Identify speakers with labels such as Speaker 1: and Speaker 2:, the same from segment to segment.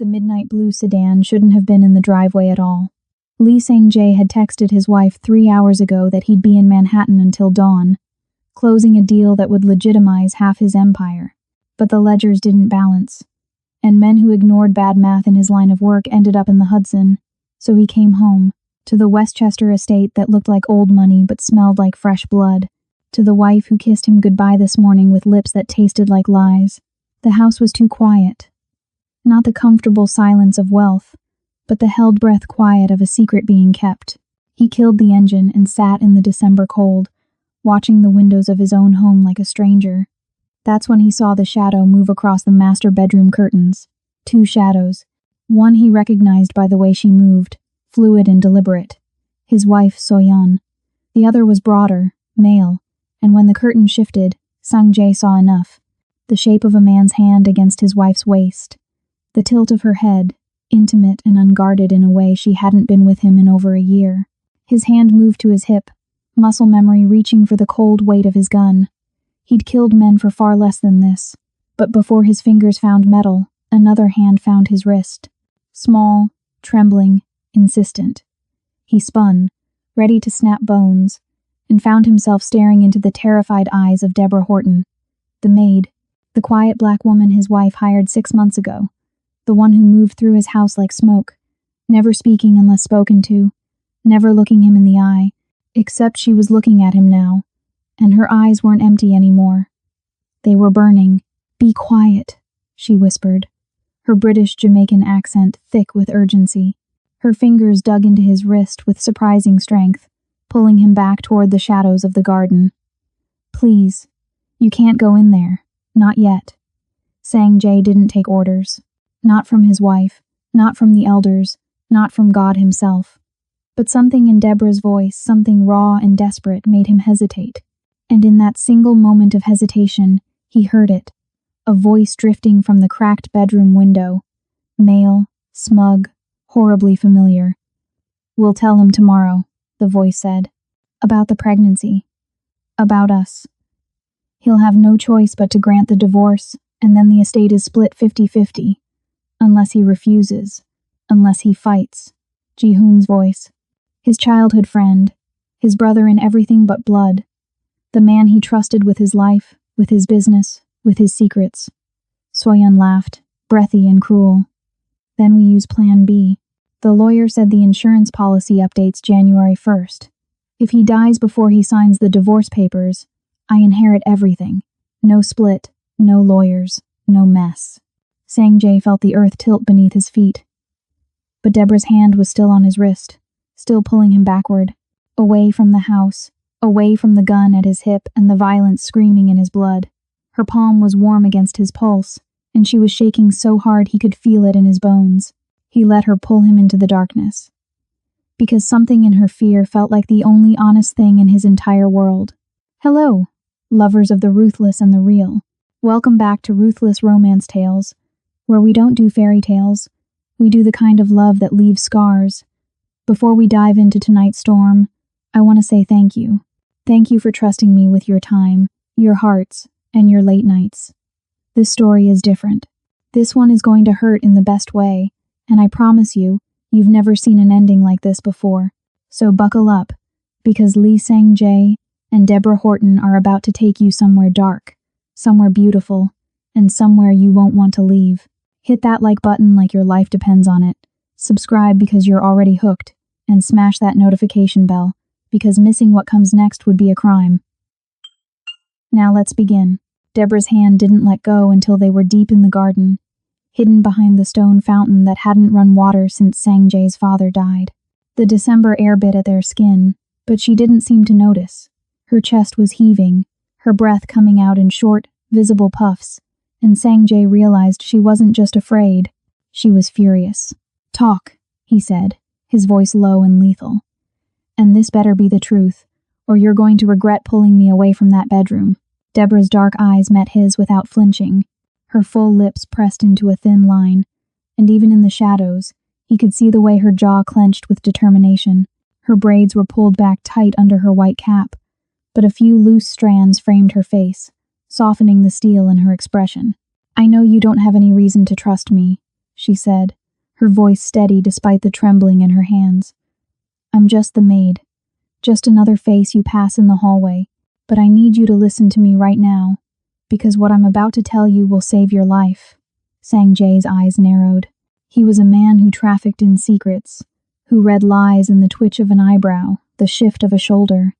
Speaker 1: The midnight blue sedan shouldn't have been in the driveway at all. Lee Sang-jae had texted his wife 3 hours ago that he'd be in Manhattan until dawn, closing a deal that would legitimize half his empire. But the ledgers didn't balance, and men who ignored bad math in his line of work ended up in the Hudson, so he came home, to the Westchester estate that looked like old money but smelled like fresh blood, to the wife who kissed him goodbye this morning with lips that tasted like lies. The house was too quiet. Not the comfortable silence of wealth, but the held breath quiet of a secret being kept. He killed the engine and sat in the December cold, watching the windows of his own home like a stranger. That's when he saw the shadow move across the master bedroom curtains. 2 shadows. One he recognized by the way she moved, fluid and deliberate. His wife, Soyeon. The other was broader, male, and when the curtain shifted, Sang-jae saw enough. The shape of a man's hand against his wife's waist. The tilt of her head, intimate and unguarded in a way she hadn't been with him in over a year. His hand moved to his hip, muscle memory reaching for the cold weight of his gun. He'd killed men for far less than this, but before his fingers found metal, another hand found his wrist. Small, trembling, insistent. He spun, ready to snap bones, and found himself staring into the terrified eyes of Deborah Horton, the maid, the quiet black woman his wife hired 6 months ago. The one who moved through his house like smoke, never speaking unless spoken to, never looking him in the eye, except she was looking at him now, and her eyes weren't empty anymore. They were burning. "Be quiet," she whispered, her British Jamaican accent thick with urgency. Her fingers dug into his wrist with surprising strength, pulling him back toward the shadows of the garden. "Please, you can't go in there, not yet." Sang-jae didn't take orders. Not from his wife, not from the elders, not from God himself. But something in Deborah's voice, something raw and desperate, made him hesitate. And in that single moment of hesitation, he heard it. A voice drifting from the cracked bedroom window. Male, smug, horribly familiar. "We'll tell him tomorrow," the voice said. "About the pregnancy. About us. He'll have no choice but to grant the divorce, and then the estate is split 50-50. Unless he refuses. Unless he fights." Ji-hoon's voice. His childhood friend. His brother in everything but blood. The man he trusted with his life, with his business, with his secrets. Soyeon laughed, breathy and cruel. "Then we use Plan B. The lawyer said the insurance policy updates January 1st. If he dies before he signs the divorce papers, I inherit everything. No split, no lawyers, no mess." Sang-jae felt the earth tilt beneath his feet. But Deborah's hand was still on his wrist, still pulling him backward, away from the house, away from the gun at his hip and the violence screaming in his blood. Her palm was warm against his pulse, and she was shaking so hard he could feel it in his bones. He let her pull him into the darkness. Because something in her fear felt like the only honest thing in his entire world. Hello, lovers of the ruthless and the real. Welcome back to Ruthless Romance Tales, where we don't do fairy tales, we do the kind of love that leaves scars. Before we dive into tonight's storm, I want to say thank you. Thank you for trusting me with your time, your hearts, and your late nights. This story is different. This one is going to hurt in the best way, and I promise you, you've never seen an ending like this before. So buckle up, because Lee Sang-jae and Deborah Horton are about to take you somewhere dark, somewhere beautiful, and somewhere you won't want to leave. Hit that like button like your life depends on it. Subscribe because you're already hooked, and smash that notification bell, because missing what comes next would be a crime. Now let's begin. Deborah's hand didn't let go until they were deep in the garden, hidden behind the stone fountain that hadn't run water since Sang-jae's father died. The December air bit at their skin, but she didn't seem to notice. Her chest was heaving, her breath coming out in short, visible puffs, and Sang-jae realized she wasn't just afraid, she was furious. "Talk," he said, his voice low and lethal. "And this better be the truth, or you're going to regret pulling me away from that bedroom." Deborah's dark eyes met his without flinching, her full lips pressed into a thin line, and even in the shadows, he could see the way her jaw clenched with determination. Her braids were pulled back tight under her white cap, but a few loose strands framed her face, softening the steel in her expression. "I know you don't have any reason to trust me," she said, her voice steady despite the trembling in her hands. I'm just the maid. Just another face you pass in the hallway. But I need you to listen to me right now, because what I'm about to tell you will save your life. Sang Jae's eyes narrowed. He was a man who trafficked in secrets, who read lies in the twitch of an eyebrow, the shift of a shoulder.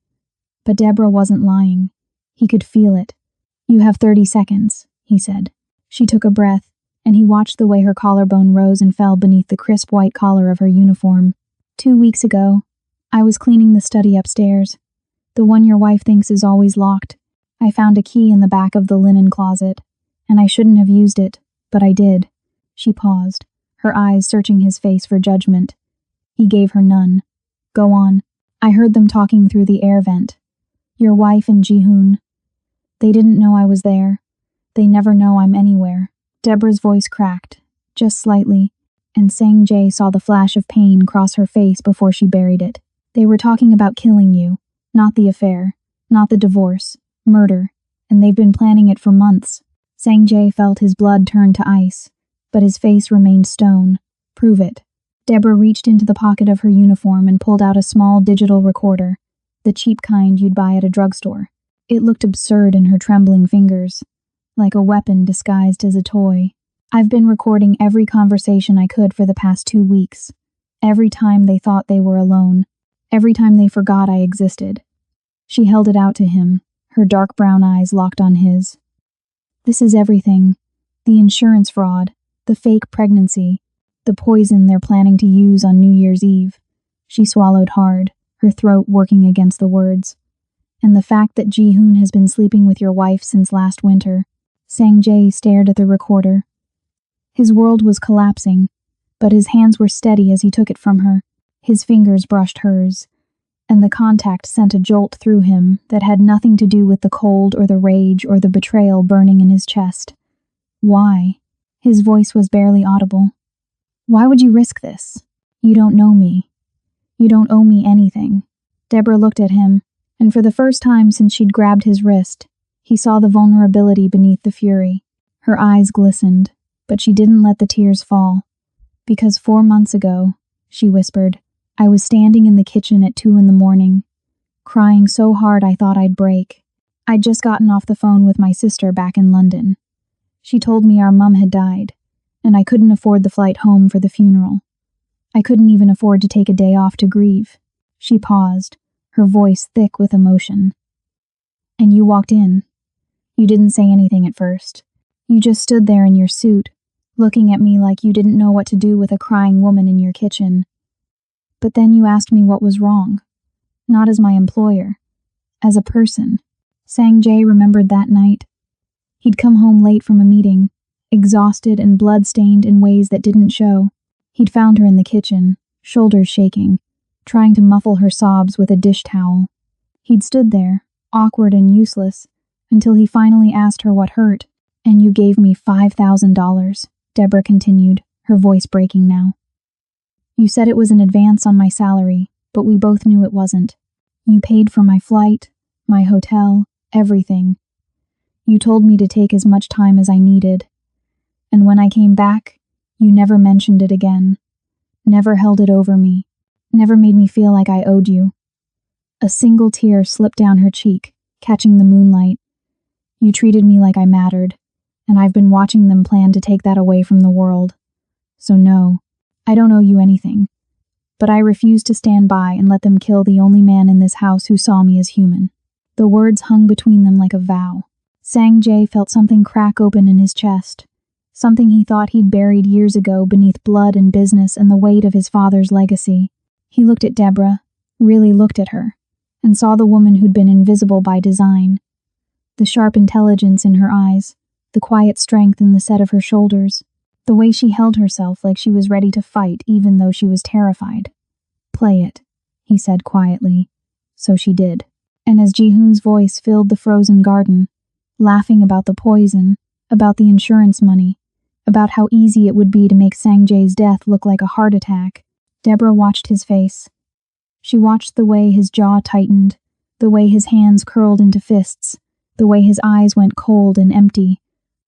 Speaker 1: But Deborah wasn't lying. He could feel it. You have 30 seconds, he said. She took a breath, and he watched the way her collarbone rose and fell beneath the crisp white collar of her uniform. 2 weeks ago, I was cleaning the study upstairs. The one your wife thinks is always locked. I found a key in the back of the linen closet, and I shouldn't have used it, but I did. She paused, her eyes searching his face for judgment. He gave her none. Go on. I heard them talking through the air vent. Your wife and Ji-hoon. They didn't know I was there. They never know I'm anywhere. Deborah's voice cracked, just slightly, and Sang Jae saw the flash of pain cross her face before she buried it. They were talking about killing you. Not the affair, not the divorce, murder, and they've been planning it for months. Sang Jae felt his blood turn to ice, but his face remained stone. Prove it. Deborah reached into the pocket of her uniform and pulled out a small digital recorder, the cheap kind you'd buy at a drugstore. It looked absurd in her trembling fingers, like a weapon disguised as a toy. I've been recording every conversation I could for the past 2 weeks. Every time they thought they were alone. Every time they forgot I existed. She held it out to him, her dark brown eyes locked on his. This is everything. The insurance fraud, the fake pregnancy, the poison they're planning to use on New Year's Eve. She swallowed hard, her throat working against the words. And the fact that Ji-hoon has been sleeping with your wife since last winter. Sang Jae stared at the recorder. His world was collapsing, but his hands were steady as he took it from her. His fingers brushed hers, and the contact sent a jolt through him that had nothing to do with the cold or the rage or the betrayal burning in his chest. Why? His voice was barely audible. Why would you risk this? You don't know me. You don't owe me anything. Deborah looked at him, and for the first time since she'd grabbed his wrist, he saw the vulnerability beneath the fury. Her eyes glistened, but she didn't let the tears fall. Because 4 months ago, she whispered, I was standing in the kitchen at 2 a.m, crying so hard I thought I'd break. I'd just gotten off the phone with my sister back in London. She told me our mum had died, and I couldn't afford the flight home for the funeral. I couldn't even afford to take a day off to grieve. She paused, her voice thick with emotion. And you walked in. You didn't say anything at first. You just stood there in your suit, looking at me like you didn't know what to do with a crying woman in your kitchen. But then you asked me what was wrong. Not as my employer. As a person. Sang Jae remembered that night. He'd come home late from a meeting, exhausted and blood-stained in ways that didn't show. He'd found her in the kitchen, shoulders shaking, trying to muffle her sobs with a dish towel. He'd stood there, awkward and useless, until he finally asked her what hurt. And you gave me $5,000, Deborah continued, her voice breaking now. You said it was an advance on my salary, but we both knew it wasn't. You paid for my flight, my hotel, everything. You told me to take as much time as I needed. And when I came back, you never mentioned it again. Never held it over me. Never made me feel like I owed you. A single tear slipped down her cheek, catching the moonlight. You treated me like I mattered, and I've been watching them plan to take that away from the world. So no, I don't owe you anything. But I refuse to stand by and let them kill the only man in this house who saw me as human. The words hung between them like a vow. Sang Jae felt something crack open in his chest. Something he thought he'd buried years ago beneath blood and business and the weight of his father's legacy. He looked at Deborah, really looked at her, and saw the woman who'd been invisible by design. The sharp intelligence in her eyes, the quiet strength in the set of her shoulders, the way she held herself like she was ready to fight even though she was terrified. Play it, he said quietly. So she did. And as Ji-hoon's voice filled the frozen garden, laughing about the poison, about the insurance money, about how easy it would be to make Sang Jae's death look like a heart attack, Deborah watched his face. She watched the way his jaw tightened, the way his hands curled into fists, the way his eyes went cold and empty,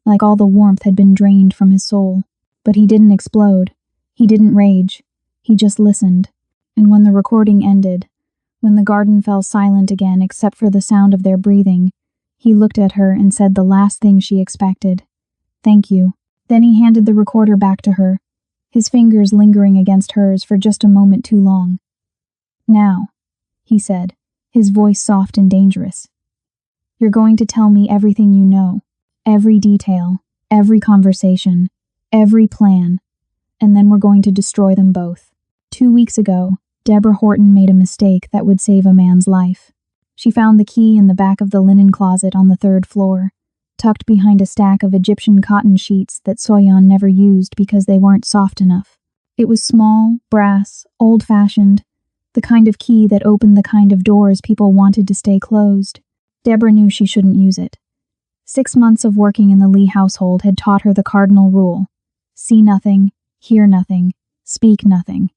Speaker 1: like all the warmth had been drained from his soul. But he didn't explode. He didn't rage. He just listened. And when the recording ended, when the garden fell silent again except for the sound of their breathing, he looked at her and said the last thing she expected. "Thank you." Then he handed the recorder back to her, his fingers lingering against hers for just a moment too long. "Now," he said, his voice soft and dangerous. "You're going to tell me everything you know, every detail, every conversation, every plan, and then we're going to destroy them both." 2 weeks ago, Deborah Horton made a mistake that would save a man's life. She found the key in the back of the linen closet on the 3rd floor, tucked behind a stack of Egyptian cotton sheets that Soyan never used because they weren't soft enough. It was small, brass, old-fashioned, the kind of key that opened the kind of doors people wanted to stay closed. Deborah knew she shouldn't use it. 6 months of working in the Lee household had taught her the cardinal rule: see nothing, hear nothing, speak nothing.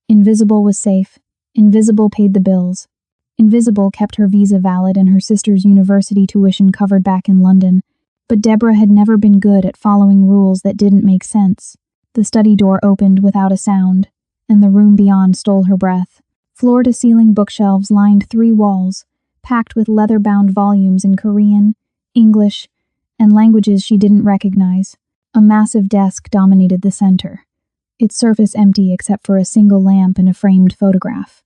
Speaker 1: Invisible was safe. Invisible paid the bills. Invisible kept her visa valid and her sister's university tuition covered back in London. But Deborah had never been good at following rules that didn't make sense. The study door opened without a sound, and the room beyond stole her breath. Floor-to-ceiling bookshelves lined 3 walls, packed with leather-bound volumes in Korean, English, and languages she didn't recognize. A massive desk dominated the center, its surface empty except for a single lamp and a framed photograph.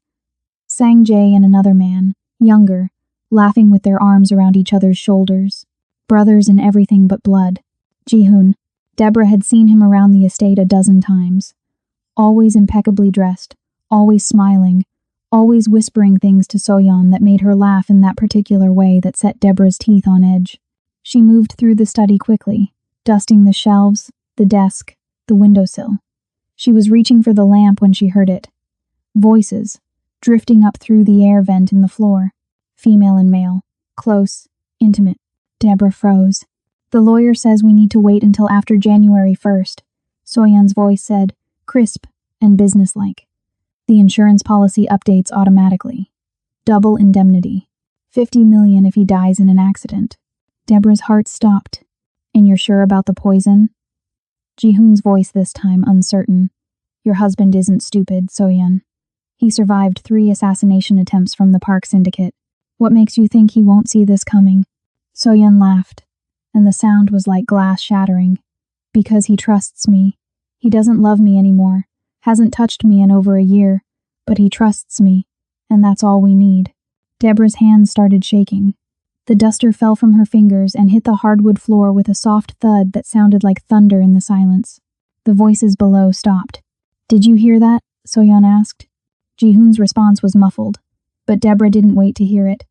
Speaker 1: Sang Jae and another man, younger, laughing with their arms around each other's shoulders. Brothers in everything but blood. Ji-hoon. Deborah had seen him around the estate a dozen times. Always impeccably dressed, always smiling, always whispering things to Soyeon that made her laugh in that particular way that set Deborah's teeth on edge. She moved through the study quickly, dusting the shelves, the desk, the windowsill. She was reaching for the lamp when she heard it. Voices, drifting up through the air vent in the floor. Female and male. Close, intimate. Deborah froze. "The lawyer says we need to wait until after January 1st, Soyeon's voice said, crisp and businesslike. "The insurance policy updates automatically. Double indemnity. 50 million if he dies in an accident." Deborah's heart stopped. "And you're sure about the poison?" Ji-hoon's voice this time uncertain. "Your husband isn't stupid, Soyeon. He survived 3 assassination attempts from the Park Syndicate. What makes you think he won't see this coming?" Soyeon laughed, and the sound was like glass shattering. "Because he trusts me. He doesn't love me anymore, hasn't touched me in over a year, but he trusts me, and that's all we need." Deborah's hands started shaking. The duster fell from her fingers and hit the hardwood floor with a soft thud that sounded like thunder in the silence. The voices below stopped. "Did you hear that?" Soyeon asked. Ji-hoon's response was muffled, but Deborah didn't wait to hear it.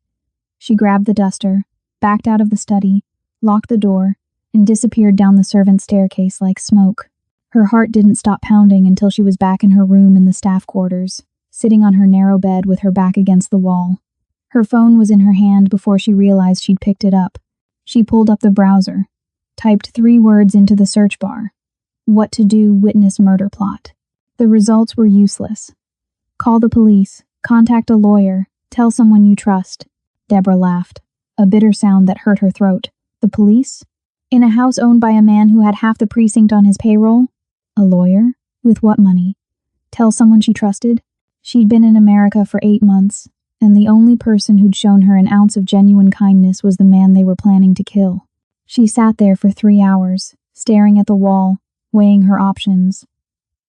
Speaker 1: She grabbed the duster, backed out of the study, locked the door, and disappeared down the servants' staircase like smoke. Her heart didn't stop pounding until she was back in her room in the staff quarters, sitting on her narrow bed with her back against the wall. Her phone was in her hand before she realized she'd picked it up. She pulled up the browser, typed 3 words into the search bar. "What to do, witness murder plot." The results were useless. "Call the police, contact a lawyer, tell someone you trust." Deborah laughed, a bitter sound that hurt her throat. The police? In a house owned by a man who had half the precinct on his payroll? A lawyer? With what money? Tell someone she trusted? She'd been in America for 8 months, and the only person who'd shown her an ounce of genuine kindness was the man they were planning to kill. She sat there for 3 hours, staring at the wall, weighing her options.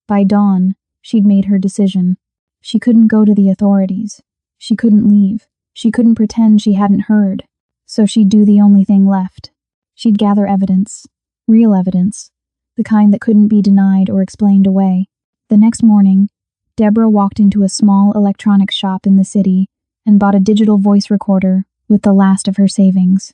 Speaker 1: By dawn, she'd made her decision. She couldn't go to the authorities. She couldn't leave. She couldn't pretend she hadn't heard. So she'd do the only thing left. She'd gather evidence. Real evidence. The kind that couldn't be denied or explained away. The next morning, Deborah walked into a small electronics shop in the city and bought a digital voice recorder with the last of her savings.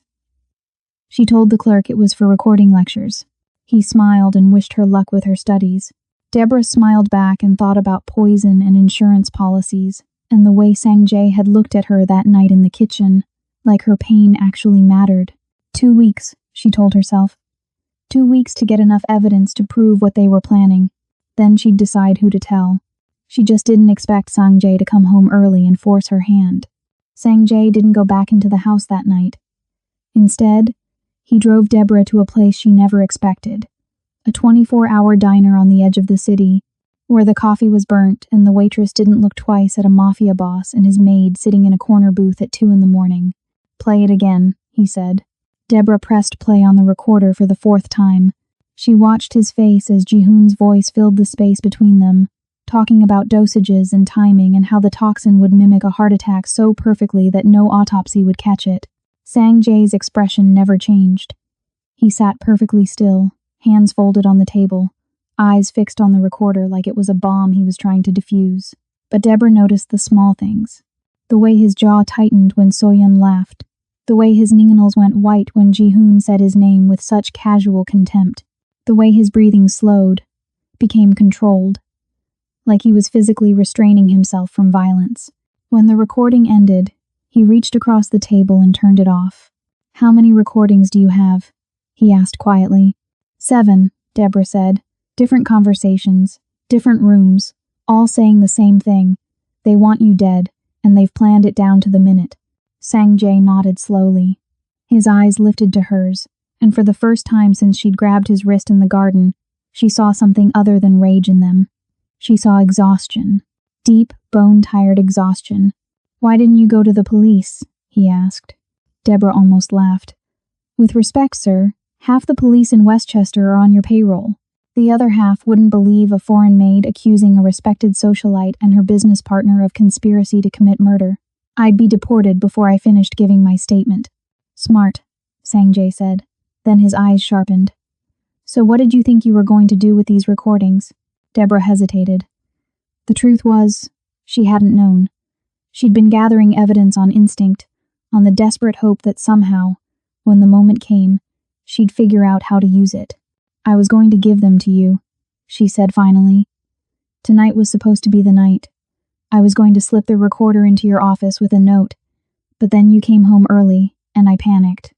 Speaker 1: She told the clerk it was for recording lectures. He smiled and wished her luck with her studies. Deborah smiled back and thought about poison and insurance policies, and the way Sang Jae had looked at her that night in the kitchen, like her pain actually mattered. 2 weeks, she told herself. 2 weeks to get enough evidence to prove what they were planning. Then she'd decide who to tell. She just didn't expect Sang Jae to come home early and force her hand. Sang Jae didn't go back into the house that night. Instead, he drove Deborah to a place she never expected. a 24-hour diner on the edge of the city, where the coffee was burnt and the waitress didn't look twice at a mafia boss and his maid sitting in a corner booth at 2 in the morning. "Play it again," he said. Deborah pressed play on the recorder for the 4th time. She watched his face as Jihoon's voice filled the space between them, talking about dosages and timing and how the toxin would mimic a heart attack so perfectly that no autopsy would catch it. Sang Jae's expression never changed. He sat perfectly still, hands folded on the table, eyes fixed on the recorder like it was a bomb he was trying to defuse. But Deborah noticed the small things. The way his jaw tightened when Soyeon laughed. The way his ninganals went white when Jihoon said his name with such casual contempt. The way his breathing slowed, became controlled, like he was physically restraining himself from violence. When the recording ended, he reached across the table and turned it off. "How many recordings do you have?" he asked quietly. 7, Deborah said. "Different conversations, different rooms, all saying the same thing. They want you dead, and they've planned it down to the minute." Sang Jae nodded slowly. His eyes lifted to hers, and for the first time since she'd grabbed his wrist in the garden, she saw something other than rage in them. She saw exhaustion. Deep, bone-tired exhaustion. "Why didn't you go to the police?" he asked. Deborah almost laughed. "With respect, sir, half the police in Westchester are on your payroll. The other half wouldn't believe a foreign maid accusing a respected socialite and her business partner of conspiracy to commit murder. I'd be deported before I finished giving my statement." "Smart," Sang Jae said. Then his eyes sharpened. "So what did you think you were going to do with these recordings?" Deborah hesitated. The truth was, she hadn't known. She'd been gathering evidence on instinct, on the desperate hope that somehow, when the moment came, she'd figure out how to use it. "I was going to give them to you," she said finally. "Tonight was supposed to be the night. I was going to slip the recorder into your office with a note, but then you came home early, and I panicked,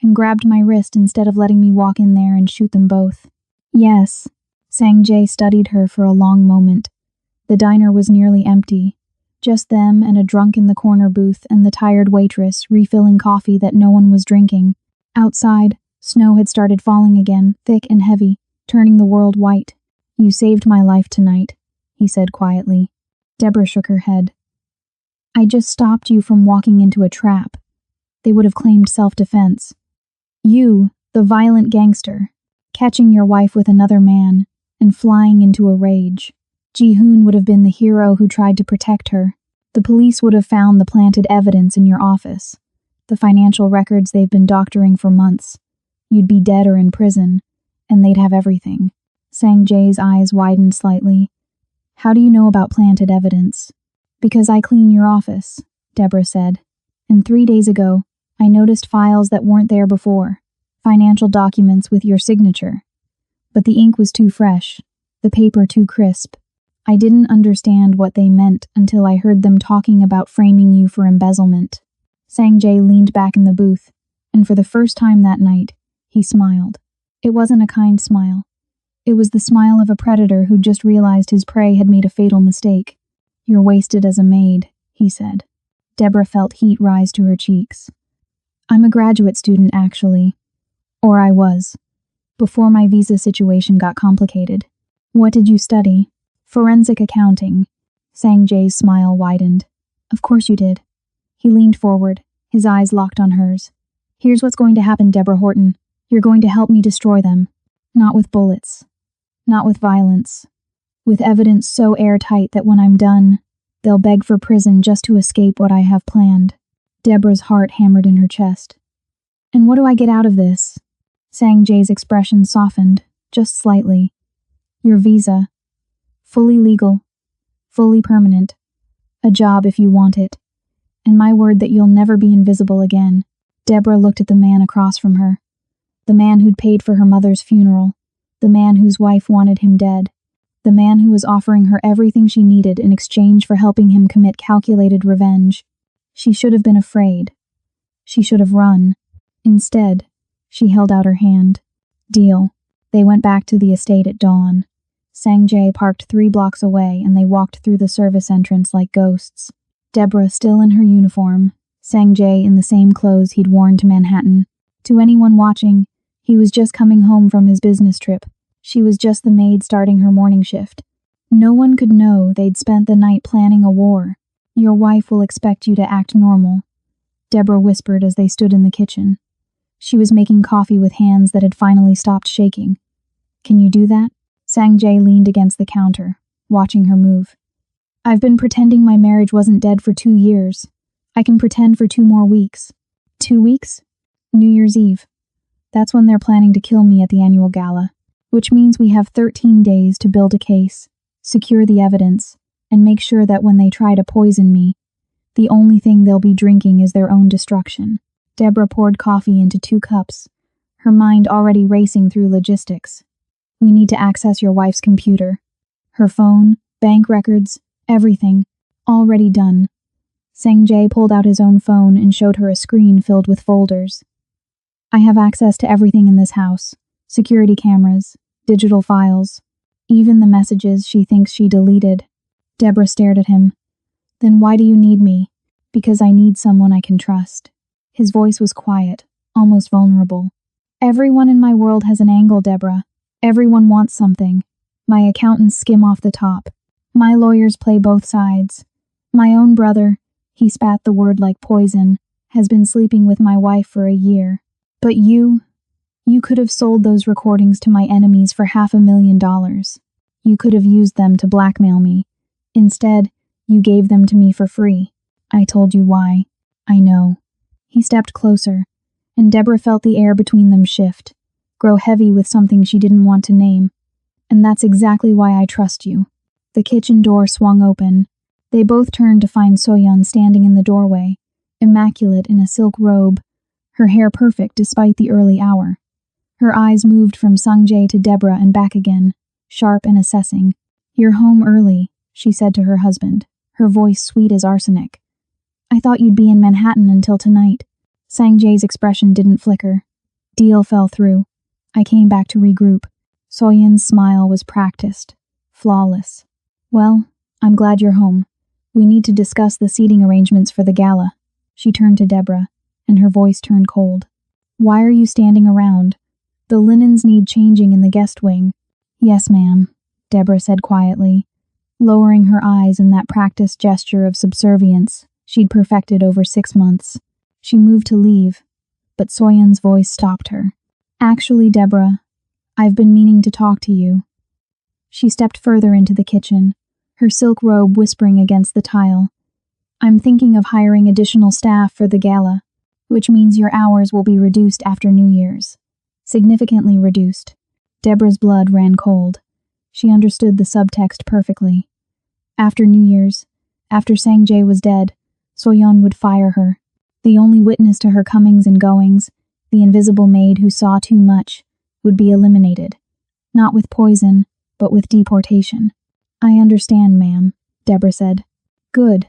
Speaker 1: and grabbed my wrist instead of letting me walk in there and shoot them both." "Yes." Sang Jae studied her for a long moment. The diner was nearly empty. Just them and a drunk in the corner booth and the tired waitress refilling coffee that no one was drinking. Outside, snow had started falling again, thick and heavy, turning the world white. "You saved my life tonight," he said quietly. Deborah shook her head. "I just stopped you from walking into a trap. They would have claimed self-defense. You, the violent gangster, catching your wife with another man, and flying into a rage. Jihoon would have been the hero who tried to protect her. The police would have found the planted evidence in your office, the financial records they've been doctoring for months. You'd be dead or in prison, and they'd have everything." Sang Jae's eyes widened slightly. "How do you know about planted evidence?" "Because I clean your office," Deborah said. "And 3 days ago, I noticed files that weren't there before. Financial documents with your signature. But the ink was too fresh, the paper too crisp. I didn't understand what they meant until I heard them talking about framing you for embezzlement." Sang Jae leaned back in the booth, and for the first time that night, he smiled. It wasn't a kind smile. It was the smile of a predator who just realized his prey had made a fatal mistake. "You're wasted as a maid," he said. Deborah felt heat rise to her cheeks. "I'm a graduate student, actually. Or I was. Before my visa situation got complicated." "What did you study?" "Forensic accounting." Sang Jae's smile widened. "Of course you did." He leaned forward, his eyes locked on hers. "Here's what's going to happen, Deborah Horton. You're going to help me destroy them. Not with bullets. Not with violence. With evidence so airtight that when I'm done, they'll beg for prison just to escape what I have planned." Deborah's heart hammered in her chest. "And what do I get out of this?" Sang Jae's expression softened, just slightly. "Your visa. Fully legal. Fully permanent. A job if you want it. And my word that you'll never be invisible again." Deborah looked at the man across from her. The man who'd paid for her mother's funeral. The man whose wife wanted him dead. The man who was offering her everything she needed in exchange for helping him commit calculated revenge. She should have been afraid. She should have run. Instead, she held out her hand. "Deal." They went back to the estate at dawn. Sang Jae parked 3 blocks away and they walked through the service entrance like ghosts. Deborah still in her uniform, Sang Jae in the same clothes he'd worn to Manhattan. To anyone watching, he was just coming home from his business trip, She was just the maid starting her morning shift. No one could know they'd spent the night planning a war. Your wife will expect you to act normal, Deborah whispered as they stood in the kitchen. She was making coffee with hands that had finally stopped shaking. Can you do that? Sanjay leaned against the counter, watching her move. I've been pretending my marriage wasn't dead for 2 years. I can pretend for 2 more weeks. 2 weeks? New Year's Eve. That's when they're planning to kill me at the annual gala, which means we have 13 days to build a case, secure the evidence, and make sure that when they try to poison me, the only thing they'll be drinking is their own destruction. Deborah poured coffee into 2 cups, her mind already racing through logistics. We need to access your wife's computer. Her phone, bank records, everything, already done. Sanjay pulled out his own phone and showed her a screen filled with folders. I have access to everything in this house. Security cameras, digital files, even the messages she thinks she deleted. Deborah stared at him. Then why do you need me? Because I need someone I can trust. His voice was quiet, almost vulnerable. Everyone in my world has an angle, Deborah. Everyone wants something. My accountants skim off the top. My lawyers play both sides. My own brother, he spat the word like poison, has been sleeping with my wife for a year. But you could have sold those recordings to my enemies for $500,000. You could have used them to blackmail me. Instead, you gave them to me for free. I told you why. I know. He stepped closer, and Deborah felt the air between them shift, grow heavy with something she didn't want to name. And that's exactly why I trust you. The kitchen door swung open. They both turned to find Soyeon standing in the doorway, immaculate in a silk robe, her hair perfect despite the early hour. Her eyes moved from Sanjay to Deborah and back again, sharp and assessing. You're home early, she said to her husband, her voice sweet as arsenic. I thought you'd be in Manhattan until tonight. Sanjay's expression didn't flicker. Deal fell through. I came back to regroup. Soyeon's smile was practiced, flawless. Well, I'm glad you're home. We need to discuss the seating arrangements for the gala. She turned to Deborah, and her voice turned cold. Why are you standing around? The linens need changing in the guest wing. Yes, ma'am, Deborah said quietly, lowering her eyes in that practiced gesture of subservience she'd perfected over 6 months. She moved to leave, but Soyeon's voice stopped her. Actually, Deborah, I've been meaning to talk to you. She stepped further into the kitchen, her silk robe whispering against the tile. I'm thinking of hiring additional staff for the gala, which means your hours will be reduced after New Year's. Significantly reduced. Deborah's blood ran cold. She understood the subtext perfectly. After New Year's, after Sanjay was dead, Soyeon would fire her. The only witness to her comings and goings, the invisible maid who saw too much, would be eliminated. Not with poison, but with deportation. I understand, ma'am, Deborah said. Good.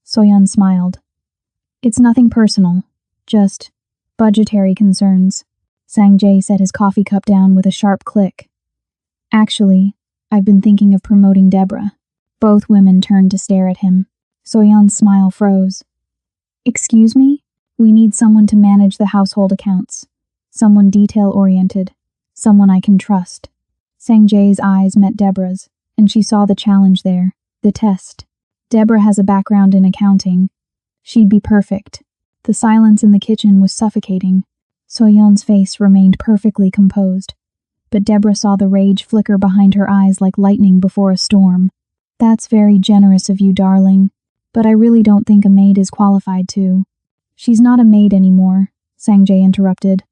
Speaker 1: Soyeon smiled. It's nothing personal, just budgetary concerns. Sanjay set his coffee cup down with a sharp click. Actually, I've been thinking of promoting Deborah. Both women turned to stare at him. Soyeon's smile froze. Excuse me? We need someone to manage the household accounts. Someone detail-oriented. Someone I can trust. Sanjay's eyes met Deborah's, and she saw the challenge there, the test. Deborah has a background in accounting. She'd be perfect. The silence in the kitchen was suffocating. Soyeon's face remained perfectly composed, but Deborah saw the rage flicker behind her eyes like lightning before a storm. That's very generous of you, darling, but I really don't think a maid is qualified to. She's not a maid anymore, Sanjay interrupted.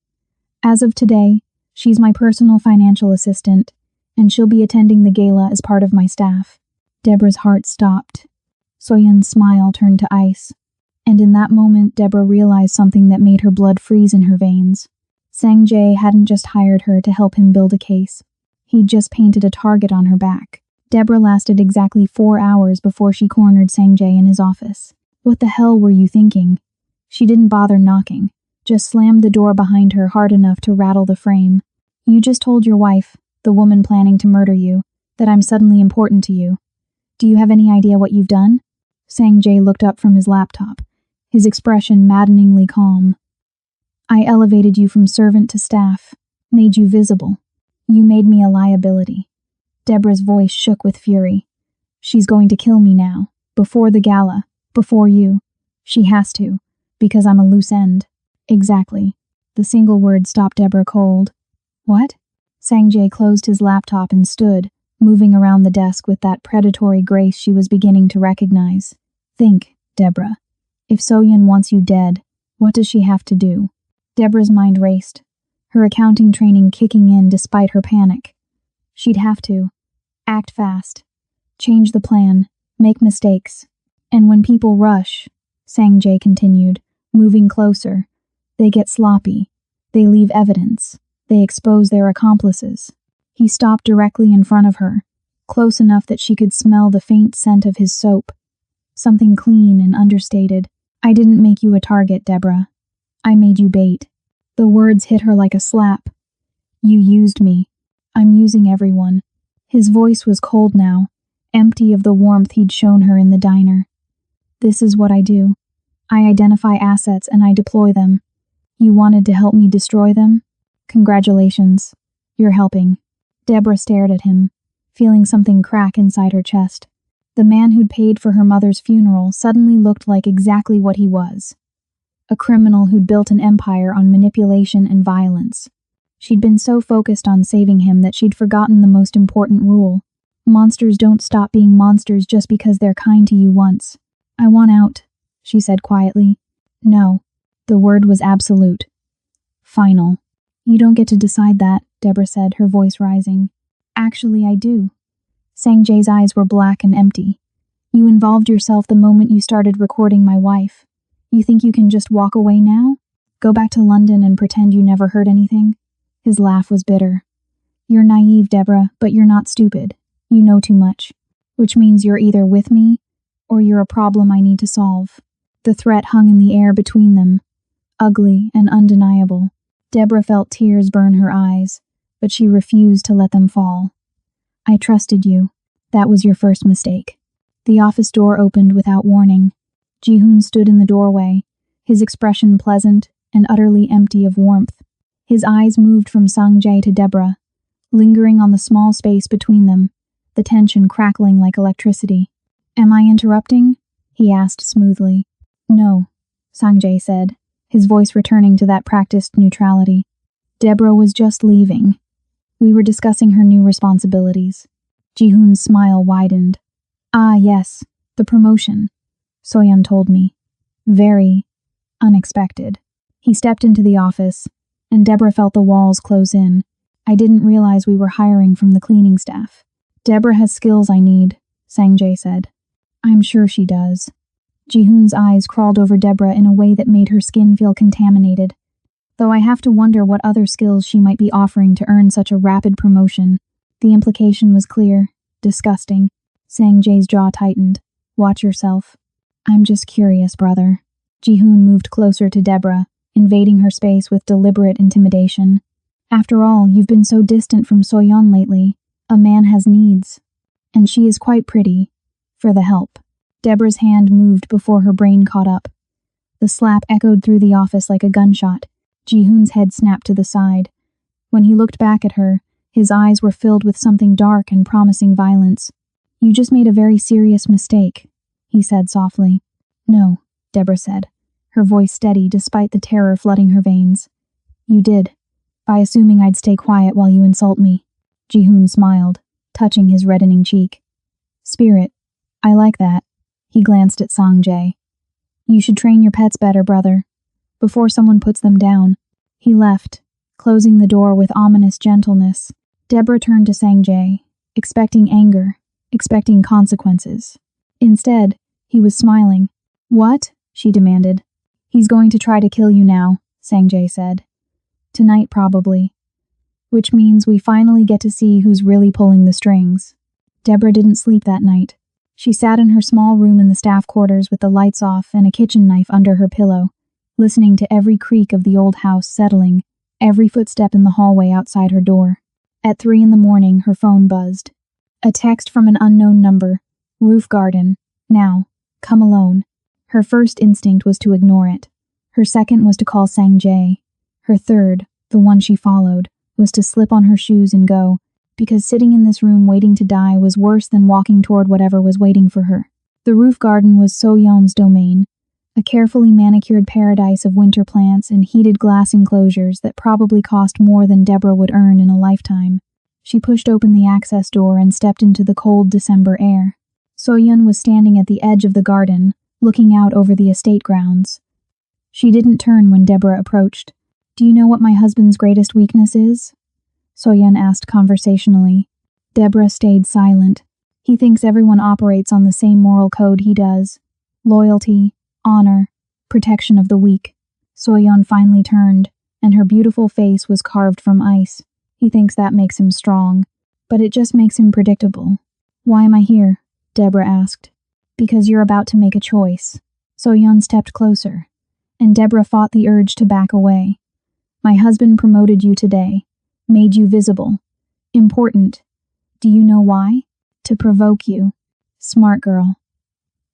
Speaker 1: As of today, she's my personal financial assistant, and she'll be attending the gala as part of my staff. Deborah's heart stopped. Soyeon's smile turned to ice, and in that moment Deborah realized something that made her blood freeze in her veins. Sanjay hadn't just hired her to help him build a case. He'd just painted a target on her back. Deborah lasted exactly 4 hours before she cornered Sanjay in his office. What the hell were you thinking? She didn't bother knocking, just slammed the door behind her hard enough to rattle the frame. You just told your wife, the woman planning to murder you, that I'm suddenly important to you. Do you have any idea what you've done? Sanjay looked up from his laptop, his expression maddeningly calm. I elevated you from servant to staff, made you visible. You made me a liability. Deborah's voice shook with fury. She's going to kill me now. Before the gala. Before you. She has to. Because I'm a loose end. Exactly. The single word stopped Deborah cold. What? Sanjay closed his laptop and stood, moving around the desk with that predatory grace she was beginning to recognize. Think, Deborah. If Soyun wants you dead, what does she have to do? Deborah's mind raced, her accounting training kicking in despite her panic. She'd have to act fast, change the plan, make mistakes. And when people rush, Sanjay continued, moving closer, they get sloppy. They leave evidence. They expose their accomplices. He stopped directly in front of her, close enough that she could smell the faint scent of his soap. Something clean and understated. I didn't make you a target, Deborah. I made you bait. The words hit her like a slap. You used me. I'm using everyone. His voice was cold now, empty of the warmth he'd shown her in the diner. This is what I do. I identify assets and I deploy them. You wanted to help me destroy them? Congratulations. You're helping. Deborah stared at him, feeling something crack inside her chest. The man who'd paid for her mother's funeral suddenly looked like exactly what he was. A criminal who'd built an empire on manipulation and violence. She'd been so focused on saving him that she'd forgotten the most important rule. Monsters don't stop being monsters just because they're kind to you once. I want out, she said quietly. No. The word was absolute. Final. You don't get to decide that, Deborah said, her voice rising. Actually, I do. Sanjay's eyes were black and empty. You involved yourself the moment you started recording my wife. You think you can just walk away now? Go back to London and pretend you never heard anything? His laugh was bitter. You're naive, Deborah, but you're not stupid. You know too much. Which means you're either with me, or you're a problem I need to solve. The threat hung in the air between them, ugly and undeniable. Deborah felt tears burn her eyes, but she refused to let them fall. I trusted you. That was your first mistake. The office door opened without warning. Ji-hoon stood in the doorway, his expression pleasant and utterly empty of warmth. His eyes moved from Sanjay to Deborah, lingering on the small space between them, the tension crackling like electricity. Am I interrupting? He asked smoothly. No, Sanjay said, his voice returning to that practiced neutrality. Deborah was just leaving. We were discussing her new responsibilities. Ji-hoon's smile widened. Ah, yes, the promotion. Soyun told me. Very unexpected. He stepped into the office, and Deborah felt the walls close in. I didn't realize we were hiring from the cleaning staff. Deborah has skills I need, Sanjay said. I'm sure she does. Ji-hoon's eyes crawled over Deborah in a way that made her skin feel contaminated. Though I have to wonder what other skills she might be offering to earn such a rapid promotion. The implication was clear, disgusting. Sanjay's jaw tightened. Watch yourself. I'm just curious, brother. Ji-hoon moved closer to Deborah, invading her space with deliberate intimidation. After all, you've been so distant from Soyun lately. A man has needs. And she is quite pretty. For the help. Deborah's hand moved before her brain caught up. The slap echoed through the office like a gunshot. Ji-hoon's head snapped to the side. When he looked back at her, his eyes were filled with something dark and promising violence. You just made a very serious mistake, he said softly. No, Deborah said, her voice steady despite the terror flooding her veins. You did, by assuming I'd stay quiet while you insult me. Ji-hoon smiled, touching his reddening cheek. Spirit, I like that. He glanced at Sanjay. You should train your pets better, brother. Before someone puts them down. He left, closing the door with ominous gentleness. Deborah turned to Sanjay, expecting anger, expecting consequences. Instead, he was smiling. What? She demanded. He's going to try to kill you now, Sanjay said. Tonight, probably. Which means we finally get to see who's really pulling the strings. Deborah didn't sleep that night. She sat in her small room in the staff quarters with the lights off and a kitchen knife under her pillow, listening to every creak of the old house settling, every footstep in the hallway outside her door. At 3 a.m, her phone buzzed. A text from an unknown number. Roof garden. Now. Come alone. Her first instinct was to ignore it. Her second was to call Sanjay. Her third, the one she followed, was to slip on her shoes and go, because sitting in this room waiting to die was worse than walking toward whatever was waiting for her. The roof garden was So-yeon's domain, a carefully manicured paradise of winter plants and heated glass enclosures that probably cost more than Deborah would earn in a lifetime. She pushed open the access door and stepped into the cold December air. So-yeon was standing at the edge of the garden, looking out over the estate grounds. She didn't turn when Deborah approached. "Do you know what my husband's greatest weakness is?" So-yeon asked conversationally. Deborah stayed silent. "He thinks everyone operates on the same moral code he does. Loyalty, honor, protection of the weak." So-yeon finally turned, and her beautiful face was carved from ice. "He thinks that makes him strong, but it just makes him predictable." "Why am I here?" Deborah asked. "Because you're about to make a choice." So-yeon stepped closer, and Deborah fought the urge to back away. "My husband promoted you today, made you visible, important. Do you know why? To provoke you. Smart girl."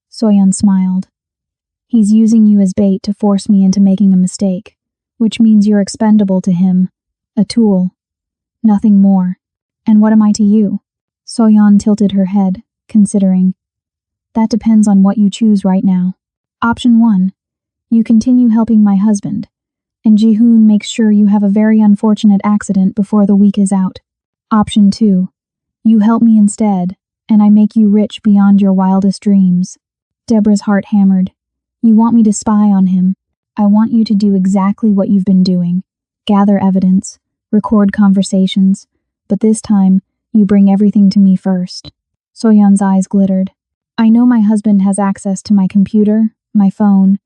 Speaker 1: So-yeon smiled. "He's using you as bait to force me into making a mistake, which means you're expendable to him, a tool. Nothing more. And what am I to you?" So-yeon tilted her head, considering. "That depends on what you choose right now. Option 1. You continue helping my husband, and Ji-hoon makes sure you have a very unfortunate accident before the week is out. Option 2. You help me instead, and I make you rich beyond your wildest dreams." Deborah's heart hammered. "You want me to spy on him. I want you to do exactly what you've been doing. Gather evidence, record conversations, but this time, you bring everything to me first." So-yeon's eyes glittered. "I know my husband has access to my computer, my phone,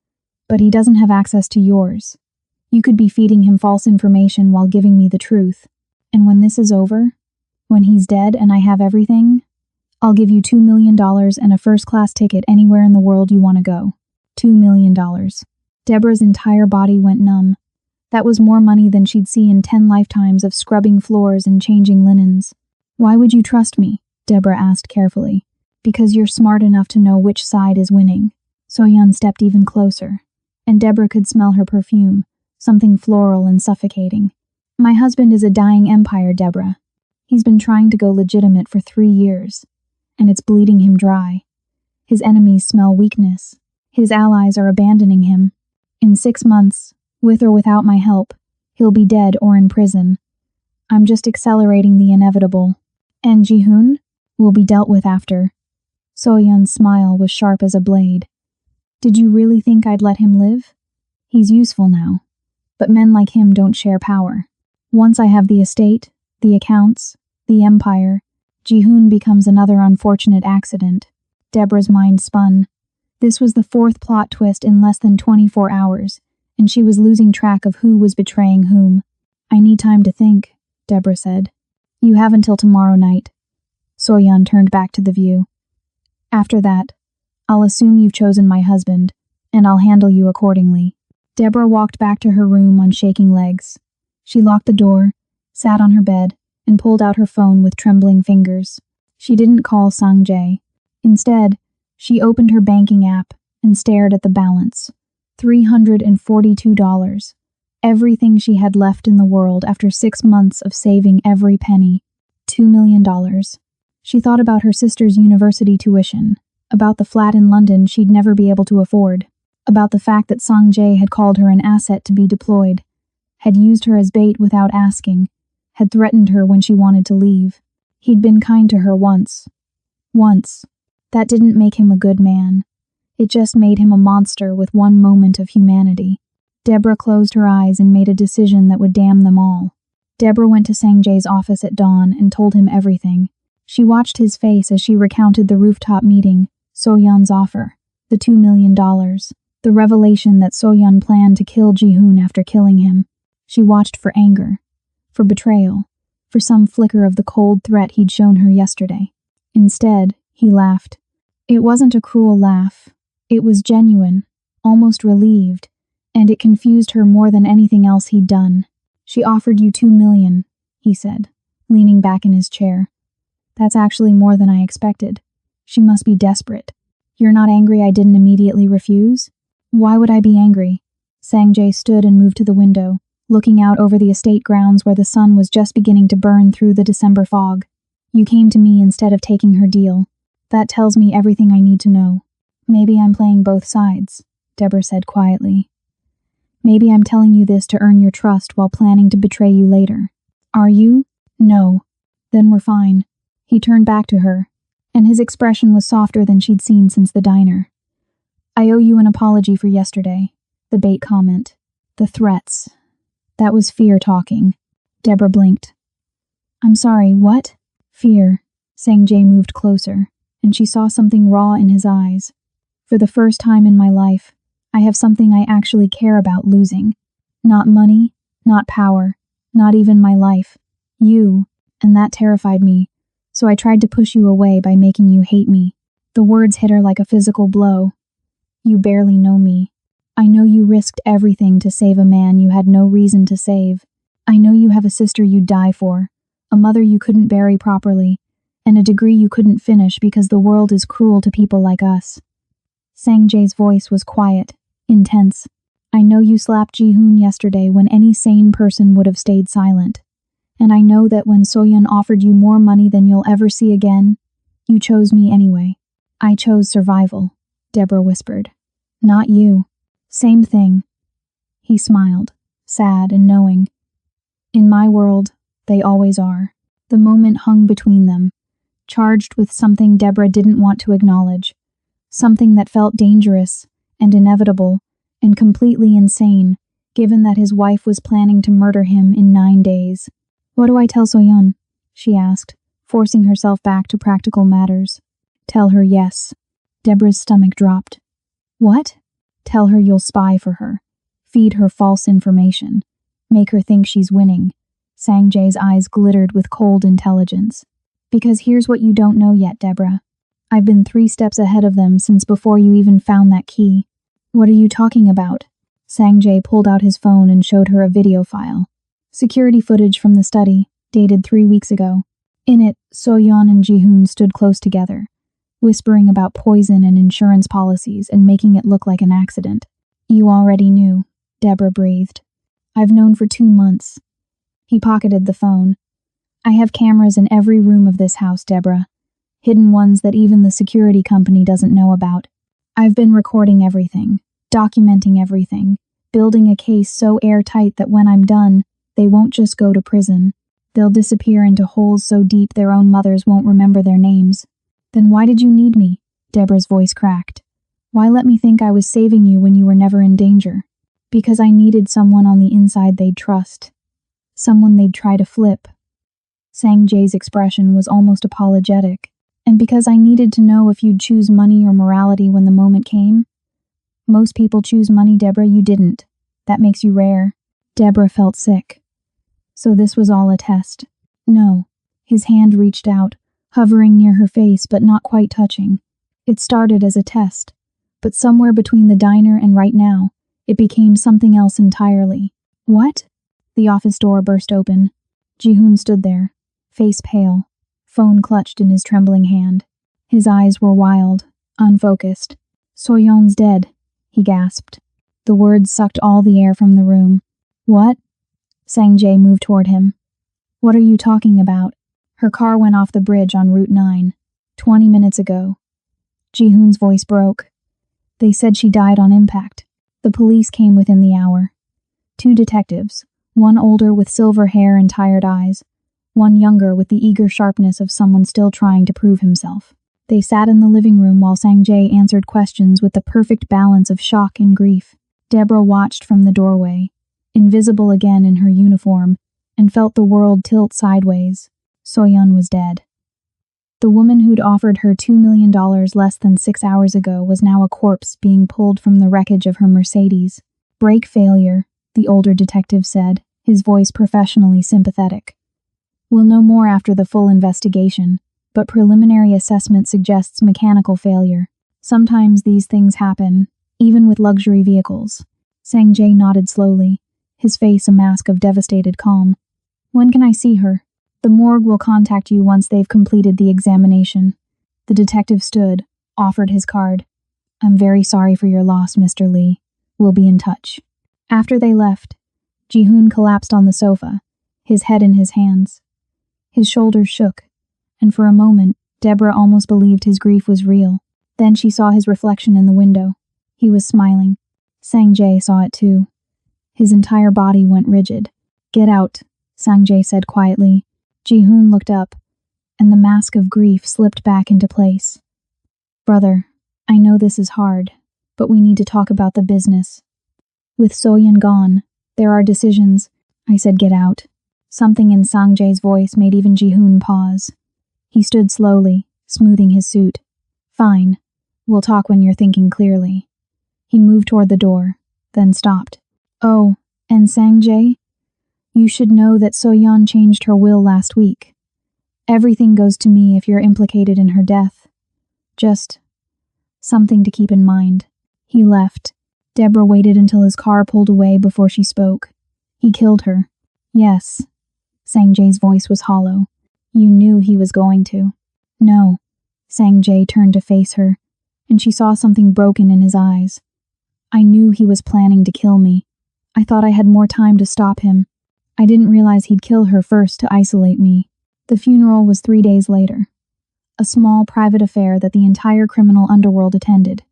Speaker 1: but he doesn't have access to yours. You could be feeding him false information while giving me the truth. And when this is over, when he's dead and I have everything, I'll give you $2 million and a first-class ticket anywhere in the world you want to go. $2 million. Deborah's entire body went numb. That was more money than she'd see in 10 lifetimes of scrubbing floors and changing linens. "Why would you trust me?" Deborah asked carefully. "Because you're smart enough to know which side is winning." So-yeon stepped even closer, and Deborah could smell her perfume, something floral and suffocating. "My husband is a dying empire, Deborah. He's been trying to go legitimate for 3 years, and it's bleeding him dry. His enemies smell weakness. His allies are abandoning him. In 6 months, with or without my help, he'll be dead or in prison. I'm just accelerating the inevitable. And Ji-hoon will be dealt with after." So-yeon's smile was sharp as a blade. "Did you really think I'd let him live? He's useful now. But men like him don't share power. Once I have the estate, the accounts, the empire, Ji-hoon becomes another unfortunate accident." Deborah's mind spun. This was the 4th plot twist in less than 24 hours, and she was losing track of who was betraying whom. "I need time to think," Deborah said. "You have until tomorrow night." So-yeon turned back to the view. "After that, I'll assume you've chosen my husband, and I'll handle you accordingly." Deborah walked back to her room on shaking legs. She locked the door, sat on her bed, and pulled out her phone with trembling fingers. She didn't call Sang-jae. Instead, she opened her banking app and stared at the balance. $342. Everything she had left in the world after 6 months of saving every penny. $2 million. She thought about her sister's university tuition, about the flat in London she'd never be able to afford, about the fact that Sang-jae had called her an asset to be deployed, had used her as bait without asking, had threatened her when she wanted to leave. He'd been kind to her once. Once. That didn't make him a good man. It just made him a monster with one moment of humanity. Deborah closed her eyes and made a decision that would damn them all. Deborah went to Sang-jae's office at dawn and told him everything. She watched his face as she recounted the rooftop meeting, So-yeon's offer, the $2 million, the revelation that So-yeon planned to kill Ji-hoon after killing him. She watched for anger, for betrayal, for some flicker of the cold threat he'd shown her yesterday. Instead, he laughed. It wasn't a cruel laugh. It was genuine, almost relieved, and it confused her more than anything else he'd done. "She offered you $2 million, he said, leaning back in his chair. "That's actually more than I expected. She must be desperate. You're not angry I didn't immediately refuse?" "Why would I be angry?" Sang-jae stood and moved to the window, looking out over the estate grounds where the sun was just beginning to burn through the December fog. You came to me instead of taking her deal. That tells me everything I need to know. Maybe I'm playing both sides, Deborah said quietly. Maybe I'm telling you this to earn your trust while planning to betray you later. Are you? No. Then we're fine. He turned back to her, and his expression was softer than she'd seen since the diner. I owe you an apology for yesterday. The bait comment. The threats. That was fear talking. Deborah blinked. I'm sorry, what? Fear. Sanjay moved closer, and she saw something raw in his eyes. For the first time in my life, I have something I actually care about losing. Not money, not power, not even my life. You, and that terrified me, so I tried to push you away by making you hate me. The words hit her like a physical blow. You barely know me. I know you risked everything to save a man you had no reason to save. I know you have a sister you'd die for, a mother you couldn't bury properly, and a degree you couldn't finish because the world is cruel to people like us. Sanjay's voice was quiet, intense. I know you slapped Ji-hoon yesterday when any sane person would have stayed silent. And I know that when Soyeon offered you more money than you'll ever see again, you chose me anyway. I chose survival, Deborah whispered. Not you. Same thing. He smiled, sad and knowing. In my world, they always are. The moment hung between them, charged with something Deborah didn't want to acknowledge, something that felt dangerous and inevitable and completely insane, given that his wife was planning to murder him in 9 days. What do I tell Soyeon? She asked, forcing herself back to practical matters. Tell her yes. Deborah's stomach dropped. What? Tell her you'll spy for her. Feed her false information. Make her think she's winning. Sanjay's eyes glittered with cold intelligence. Because here's what you don't know yet, Deborah. I've been 3 steps ahead of them since before you even found that key. What are you talking about? Sanjay pulled out his phone and showed her a video file. Security footage from the study, dated 3 weeks ago. In it, Soyeon and Ji-hoon stood close together, whispering about poison and insurance policies and making it look like an accident. You already knew, Deborah breathed. I've known for 2 months. He pocketed the phone. I have cameras in every room of this house, Deborah. Hidden ones that even the security company doesn't know about. I've been recording everything, documenting everything, building a case so airtight that when I'm done, they won't just go to prison. They'll disappear into holes so deep their own mothers won't remember their names. Then why did you need me? Deborah's voice cracked. Why let me think I was saving you when you were never in danger? Because I needed someone on the inside they'd trust. Someone they'd try to flip. Sanjay's expression was almost apologetic. And because I needed to know if you'd choose money or morality when the moment came. Most people choose money, Deborah, you didn't. That makes you rare. Deborah felt sick. So this was all a test. No. His hand reached out, hovering near her face but not quite touching. It started as a test, but somewhere between the diner and right now, it became something else entirely. What? The office door burst open. Ji-hoon stood there, face pale, phone clutched in his trembling hand. His eyes were wild, unfocused. Soyeon's dead, he gasped. The words sucked all the air from the room. What? Sanjay moved toward him. What are you talking about? Her car went off the bridge on Route 9, 20 minutes ago. Ji-hoon's voice broke. They said she died on impact. The police came within the hour. 2 detectives, one older with silver hair and tired eyes, one younger with the eager sharpness of someone still trying to prove himself. They sat in the living room while Sanjay answered questions with the perfect balance of shock and grief. Deborah watched from the doorway, invisible again in her uniform, and felt the world tilt sideways. Soyeon was dead. The woman who'd offered her $2 million less than 6 hours ago was now a corpse being pulled from the wreckage of her Mercedes. Brake failure, the older detective said, his voice professionally sympathetic. We'll know more after the full investigation, but preliminary assessment suggests mechanical failure. Sometimes these things happen, even with luxury vehicles. Sanjay nodded slowly, his face a mask of devastated calm. When can I see her? The morgue will contact you once they've completed the examination. The detective stood, offered his card. I'm very sorry for your loss, Mr. Lee. We'll be in touch. After they left, Ji-hoon collapsed on the sofa, his head in his hands. His shoulders shook, and for a moment, Deborah almost believed his grief was real. Then she saw his reflection in the window. He was smiling. Sang-jae saw it too. His entire body went rigid. "Get out," Sang-jae said quietly. Ji-hoon looked up, and the mask of grief slipped back into place. "Brother, I know this is hard, but we need to talk about the business. With So-yeon gone, there are decisions." I said get out. Something in Sang-jae's voice made even Ji-hoon pause. He stood slowly, smoothing his suit. "Fine. We'll talk when you're thinking clearly." He moved toward the door, then stopped. "Oh, and Sang-jae? You should know that So-yeon changed her will last week. Everything goes to me if you're implicated in her death. Just something to keep in mind." He left. Deborah waited until his car pulled away before she spoke. "He killed her." "Yes." Sang-jae's voice was hollow. "You knew he was going to." "No." Sang-jae turned to face her, and she saw something broken in his eyes. "I knew he was planning to kill me. I thought I had more time to stop him. I didn't realize he'd kill her first to isolate me." The funeral was 3 days later. A small private affair that the entire criminal underworld attended.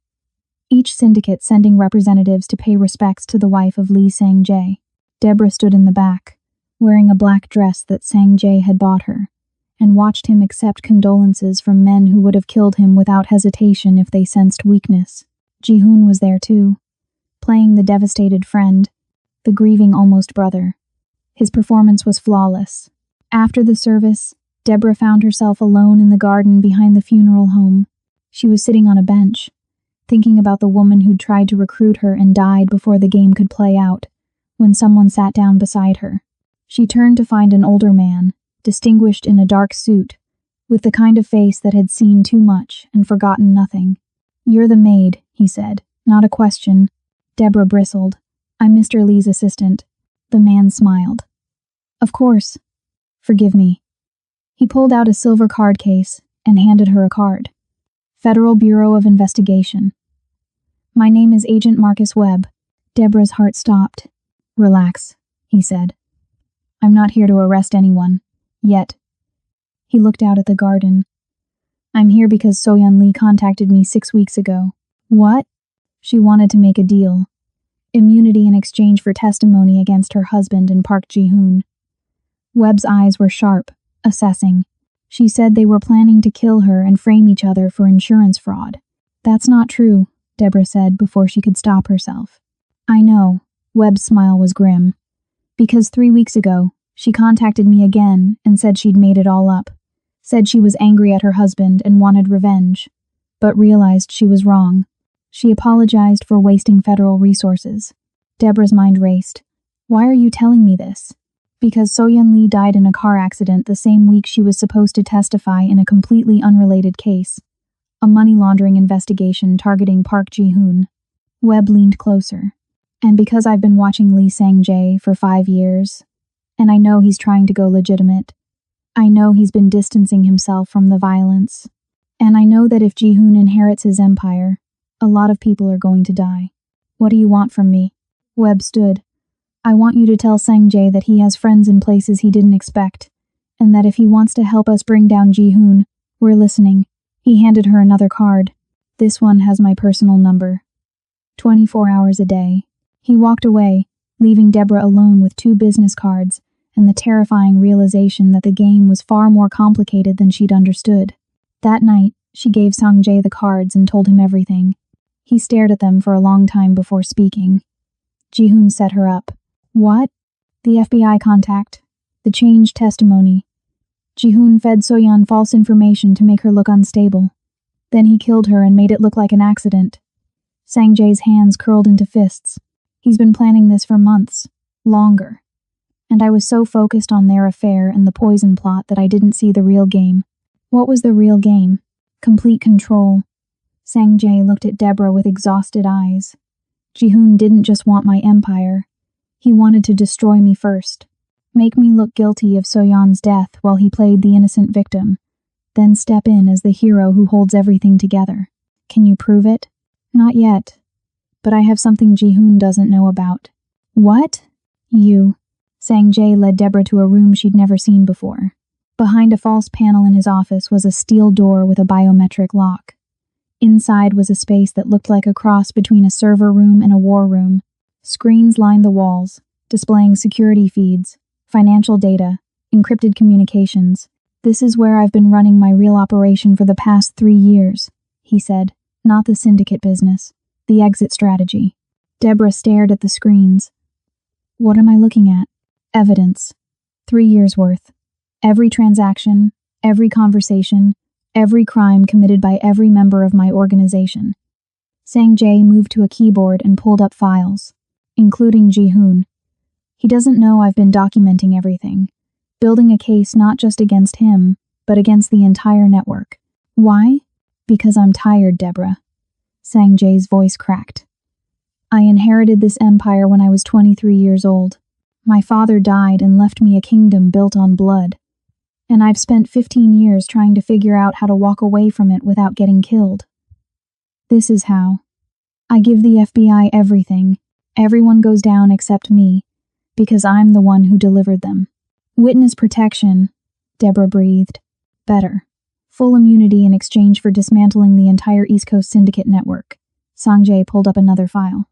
Speaker 1: Each syndicate sending representatives to pay respects to the wife of Lee Sang-jae. Deborah stood in the back, wearing a black dress that Sang-jae had bought her, and watched him accept condolences from men who would have killed him without hesitation if they sensed weakness. Ji-hoon was there too, playing the devastated friend, the grieving almost brother. His performance was flawless. After the service, Deborah found herself alone in the garden behind the funeral home. She was sitting on a bench, thinking about the woman who'd tried to recruit her and died before the game could play out, when someone sat down beside her. She turned to find an older man, distinguished in a dark suit, with the kind of face that had seen too much and forgotten nothing. "You're the maid," he said, not a question. Deborah bristled. "I'm Mr. Lee's assistant." The man smiled. "Of course. Forgive me." He pulled out a silver card case and handed her a card. "Federal Bureau of Investigation. My name is Agent Marcus Webb." Deborah's heart stopped. "Relax," he said. "I'm not here to arrest anyone. Yet." He looked out at the garden. "I'm here because So-yeon Lee contacted me 6 weeks ago." "What?" "She wanted to make a deal. Immunity in exchange for testimony against her husband and Park Ji-hoon." Webb's eyes were sharp, assessing. "She said they were planning to kill her and frame each other for insurance fraud." "That's not true," Deborah said before she could stop herself. "I know." Webb's smile was grim. "Because 3 weeks ago, she contacted me again and said she'd made it all up. Said she was angry at her husband and wanted revenge, but realized she was wrong. She apologized for wasting federal resources." Deborah's mind raced. "Why are you telling me this?" "Because So-yeon Lee died in a car accident the same week she was supposed to testify in a completely unrelated case. A money laundering investigation targeting Park Ji-hoon." Webb leaned closer. "And because I've been watching Lee Sang-jae for 5 years, and I know he's trying to go legitimate. I know he's been distancing himself from the violence. And I know that if Ji-hoon inherits his empire, a lot of people are going to die. What do you want from me?" Webb stood. "I want you to tell Sang-jae that he has friends in places he didn't expect, and that if he wants to help us bring down Ji-hoon, we're listening." He handed her another card. "This one has my personal number. 24 hours a day." He walked away, leaving Deborah alone with 2 business cards and the terrifying realization that the game was far more complicated than she'd understood. That night, she gave Sang-jae the cards and told him everything. He stared at them for a long time before speaking. Ji-hoon set her up. "What?" "The FBI contact. The changed testimony. Ji-hoon fed So-yeon false information to make her look unstable. Then he killed her and made it look like an accident." Sang-jae's hands curled into fists. "He's been planning this for months. Longer. And I was so focused on their affair and the poison plot that I didn't see the real game." "What was the real game?" "Complete control." Sang-jae looked at Deborah with exhausted eyes. "Ji-hoon didn't just want my empire. He wanted to destroy me first. Make me look guilty of So-yeon's death while he played the innocent victim. Then step in as the hero who holds everything together. Can you prove it?" "Not yet. But I have something Ji-hoon doesn't know about." "What?" You. Sang-jae led Deborah to a room she'd never seen before. Behind a false panel in his office was a steel door with a biometric lock. Inside was a space that looked like a cross between a server room and a war room. Screens lined the walls, displaying security feeds, financial data, encrypted communications. "This is where I've been running my real operation for the past 3 years," he said. "Not the syndicate business, the exit strategy." Deborah stared at the screens. "What am I looking at?" "Evidence. 3 years' worth. Every transaction, every conversation, every crime committed by every member of my organization." Sang-jae moved to a keyboard and pulled up files, including Ji-hoon. "He doesn't know I've been documenting everything, building a case not just against him, but against the entire network." "Why?" "Because I'm tired, Deborah." Sang-jae's voice cracked. "I inherited this empire when I was 23 years old. My father died and left me a kingdom built on blood. And I've spent 15 years trying to figure out how to walk away from it without getting killed. This is how. I give the FBI everything. Everyone goes down except me, because I'm the one who delivered them. Witness protection," Deborah breathed. "Better. Full immunity in exchange for dismantling the entire East Coast Syndicate network." Sang-jae pulled up another file.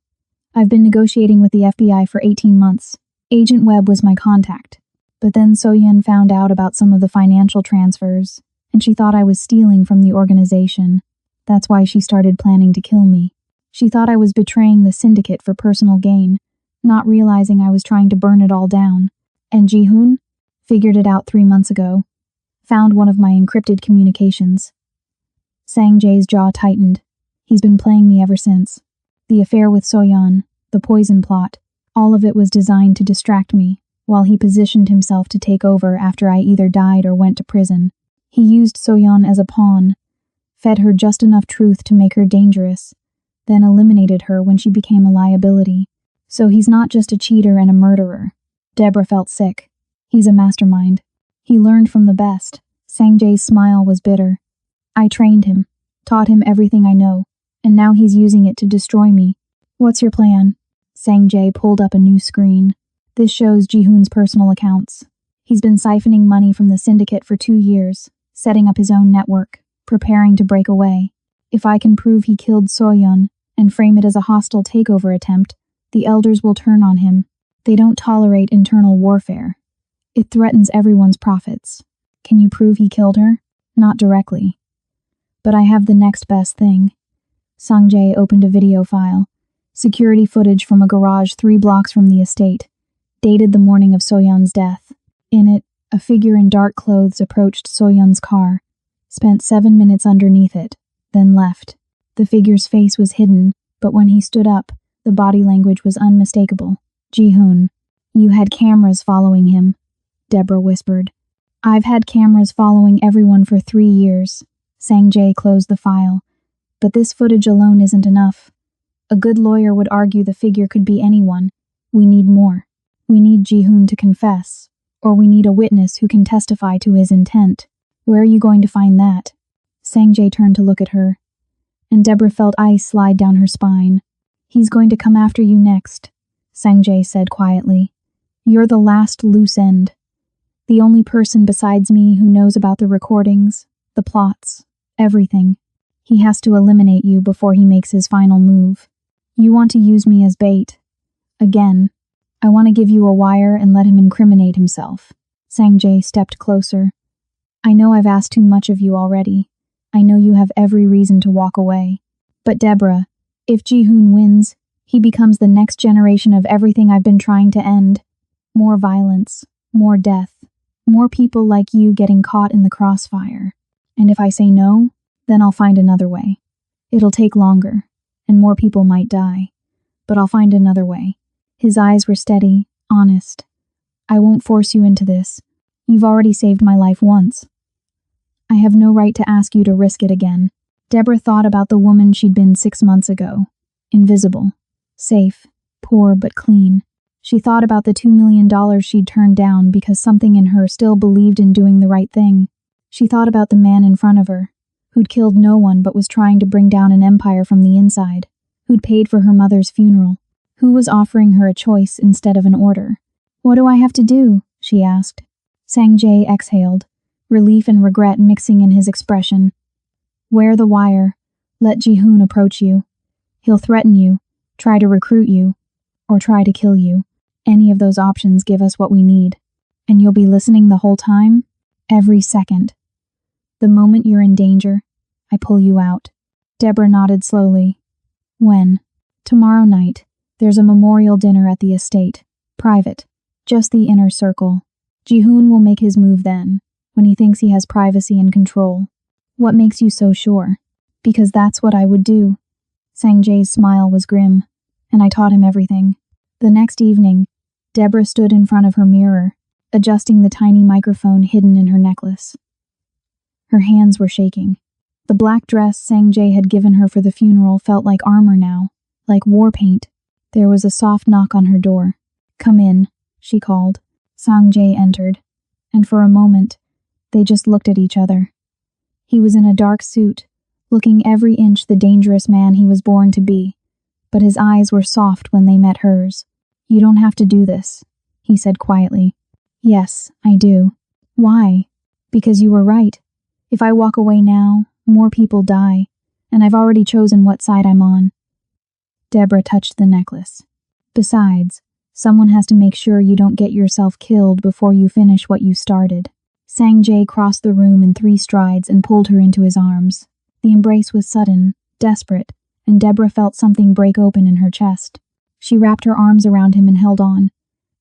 Speaker 1: "I've been negotiating with the FBI for 18 months. Agent Webb was my contact. But then So-yeon found out about some of the financial transfers, and she thought I was stealing from the organization. That's why she started planning to kill me. She thought I was betraying the syndicate for personal gain, not realizing I was trying to burn it all down. And Ji-hoon figured it out 3 months ago. Found one of my encrypted communications." Sang-jae's jaw tightened. "He's been playing me ever since. The affair with So-yeon, the poison plot, all of it was designed to distract me, while he positioned himself to take over after I either died or went to prison. He used So-yeon as a pawn, fed her just enough truth to make her dangerous, then eliminated her when she became a liability. So he's not just a cheater and a murderer." Deborah felt sick. "He's a mastermind. He learned from the best." Sang-jae's smile was bitter. "I trained him, taught him everything I know, and now he's using it to destroy me." "What's your plan?" Sang-jae pulled up a new screen. "This shows Ji-hoon's personal accounts. He's been siphoning money from the syndicate for 2 years, setting up his own network, preparing to break away. If I can prove he killed So-yeon and frame it as a hostile takeover attempt, the elders will turn on him. They don't tolerate internal warfare. It threatens everyone's profits. Can you prove he killed her? Not directly. But I have the next best thing." Sang-jae opened a video file. Security footage from a garage 3 blocks from the estate, dated the morning of So-yeon's death. In it, a figure in dark clothes approached So-yeon's car, spent 7 minutes underneath it, then left. The figure's face was hidden, but when he stood up, the body language was unmistakable. "Ji-hoon, you had cameras following him," Deborah whispered. "I've had cameras following everyone for 3 years." Sang-jae closed the file. "But this footage alone isn't enough. A good lawyer would argue the figure could be anyone. We need more. We need Ji-hoon to confess, or we need a witness who can testify to his intent. Where are you going to find that?" Sang-jae turned to look at her, and Deborah felt ice slide down her spine. "He's going to come after you next," Sang-jae said quietly. "You're the last loose end. The only person besides me who knows about the recordings, the plots, everything. He has to eliminate you before he makes his final move. You want to use me as bait. Again. I want to give you a wire and let him incriminate himself." Sang-jae stepped closer. "I know I've asked too much of you already. I know you have every reason to walk away. But Deborah, if Ji-hoon wins, he becomes the next generation of everything I've been trying to end. More violence, more death, more people like you getting caught in the crossfire. And if I say no, then I'll find another way. It'll take longer, and more people might die. But I'll find another way." His eyes were steady, honest. "I won't force you into this. You've already saved my life once. I have no right to ask you to risk it again." Deborah thought about the woman she'd been 6 months ago. Invisible. Safe. Poor but clean. She thought about the $2 million she'd turned down because something in her still believed in doing the right thing. She thought about the man in front of her, who'd killed no one but was trying to bring down an empire from the inside, who'd paid for her mother's funeral, who was offering her a choice instead of an order. What do I have to do? She asked. Sang-jae exhaled, relief and regret mixing in his expression. Wear the wire. Let Ji-hoon approach you. He'll threaten you, try to recruit you, or try to kill you. Any of those options give us what we need. And you'll be listening the whole time? Every second. The moment you're in danger, I pull you out. Deborah nodded slowly. When? Tomorrow night. There's a memorial dinner at the estate. Private. Just the inner circle. Ji-hoon will make his move then, when he thinks he has privacy and control. What makes you so sure? Because that's what I would do. Sang-jae's smile was grim, and I taught him everything. The next evening, Deborah stood in front of her mirror, adjusting the tiny microphone hidden in her necklace. Her hands were shaking. The black dress Sang-jae had given her for the funeral felt like armor now, like war paint. There was a soft knock on her door. Come in, she called. Sang-jae entered, and for a moment, they just looked at each other. He was in a dark suit, looking every inch the dangerous man he was born to be, but his eyes were soft when they met hers. You don't have to do this, he said quietly. Yes, I do. Why? Because you were right. If I walk away now, more people die, and I've already chosen what side I'm on. Deborah touched the necklace. Besides, someone has to make sure you don't get yourself killed before you finish what you started. Sang-jae crossed the room in 3 strides and pulled her into his arms. The embrace was sudden, desperate, and Deborah felt something break open in her chest. She wrapped her arms around him and held on.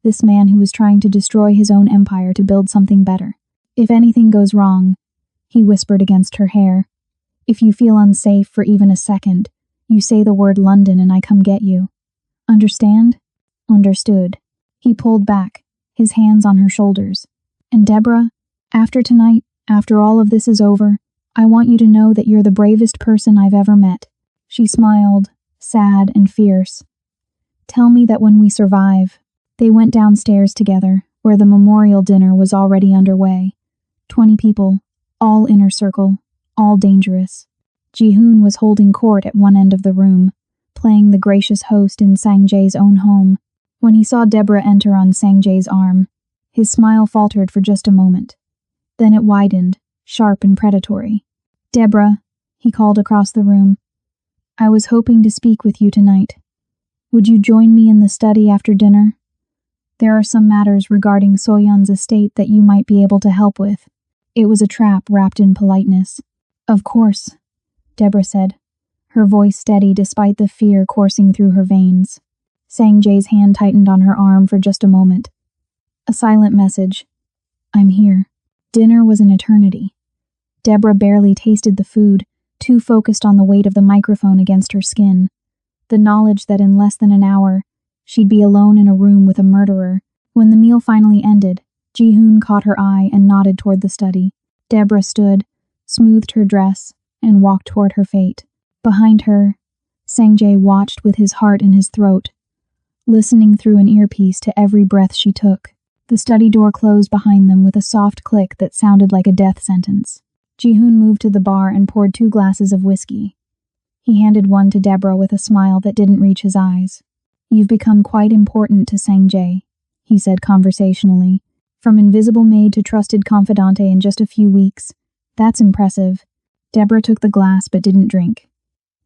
Speaker 1: This man who was trying to destroy his own empire to build something better. If anything goes wrong, he whispered against her hair. If you feel unsafe for even a second, you say the word London and I come get you. Understand? Understood. He pulled back, his hands on her shoulders. And Deborah, after tonight, after all of this is over, I want you to know that you're the bravest person I've ever met. She smiled, sad and fierce. Tell me that when we survive. They went downstairs together, where the memorial dinner was already underway. 20 people, all inner circle, all dangerous. Ji-hoon was holding court at one end of the room, playing the gracious host in Sang-jae's own home. When he saw Deborah enter on Sang-jae's arm, his smile faltered for just a moment. Then it widened, sharp and predatory. Deborah, he called across the room. I was hoping to speak with you tonight. Would you join me in the study after dinner? There are some matters regarding Soyeon's estate that you might be able to help with. It was a trap wrapped in politeness. Of course, Deborah said, her voice steady despite the fear coursing through her veins. Sang-jae's hand tightened on her arm for just a moment. A silent message. I'm here. Dinner was an eternity. Deborah barely tasted the food, too focused on the weight of the microphone against her skin. The knowledge that in less than an hour, she'd be alone in a room with a murderer. When the meal finally ended, Ji-hoon caught her eye and nodded toward the study. Deborah stood, smoothed her dress, and walked toward her fate. Behind her, Sang-jae watched with his heart in his throat, listening through an earpiece to every breath she took. The study door closed behind them with a soft click that sounded like a death sentence. Ji-hoon moved to the bar and poured 2 glasses of whiskey. He handed one to Deborah with a smile that didn't reach his eyes. You've become quite important to Sang-jae, he said conversationally. From invisible maid to trusted confidante in just a few weeks. That's impressive. Deborah took the glass but didn't drink.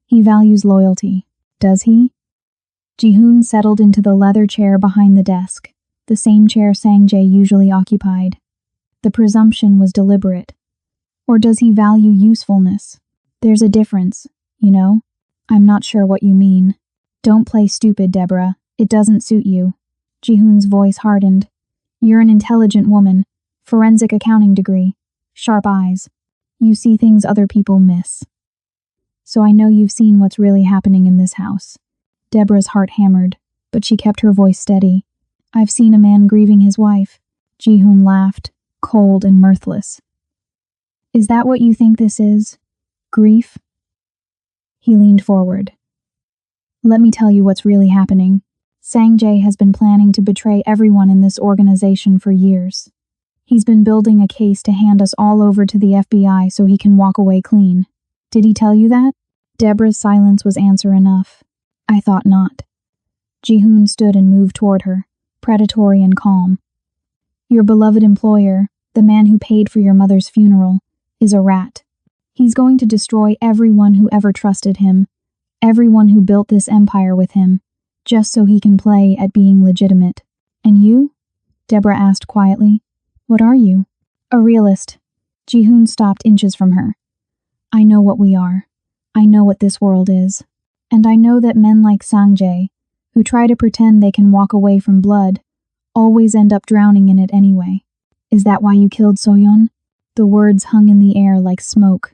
Speaker 1: He values loyalty. Does he? Ji-hoon settled into the leather chair behind the desk, the same chair Sang-jae usually occupied. The presumption was deliberate. Or does he value usefulness? There's a difference, you know? I'm not sure what you mean. Don't play stupid, Deborah. It doesn't suit you. Ji-hoon's voice hardened. You're an intelligent woman. Forensic accounting degree. Sharp eyes. You see things other people miss. So I know you've seen what's really happening in this house. Deborah's heart hammered, but she kept her voice steady. I've seen a man grieving his wife. Ji-hoon laughed, cold and mirthless. Is that what you think this is? Grief? He leaned forward. Let me tell you what's really happening. Sang-jae has been planning to betray everyone in this organization for years. He's been building a case to hand us all over to the FBI so he can walk away clean. Did he tell you that? Deborah's silence was answer enough. I thought not. Ji-hoon stood and moved toward her, predatory and calm. Your beloved employer, the man who paid for your mother's funeral, is a rat. He's going to destroy everyone who ever trusted him, everyone who built this empire with him, just so he can play at being legitimate. And you? Deborah asked quietly. What are you? A realist. Ji-hoon stopped inches from her. I know what we are. I know what this world is. And I know that men like Sang-jae, who try to pretend they can walk away from blood, always end up drowning in it anyway. Is that why you killed So-yeon? The words hung in the air like smoke.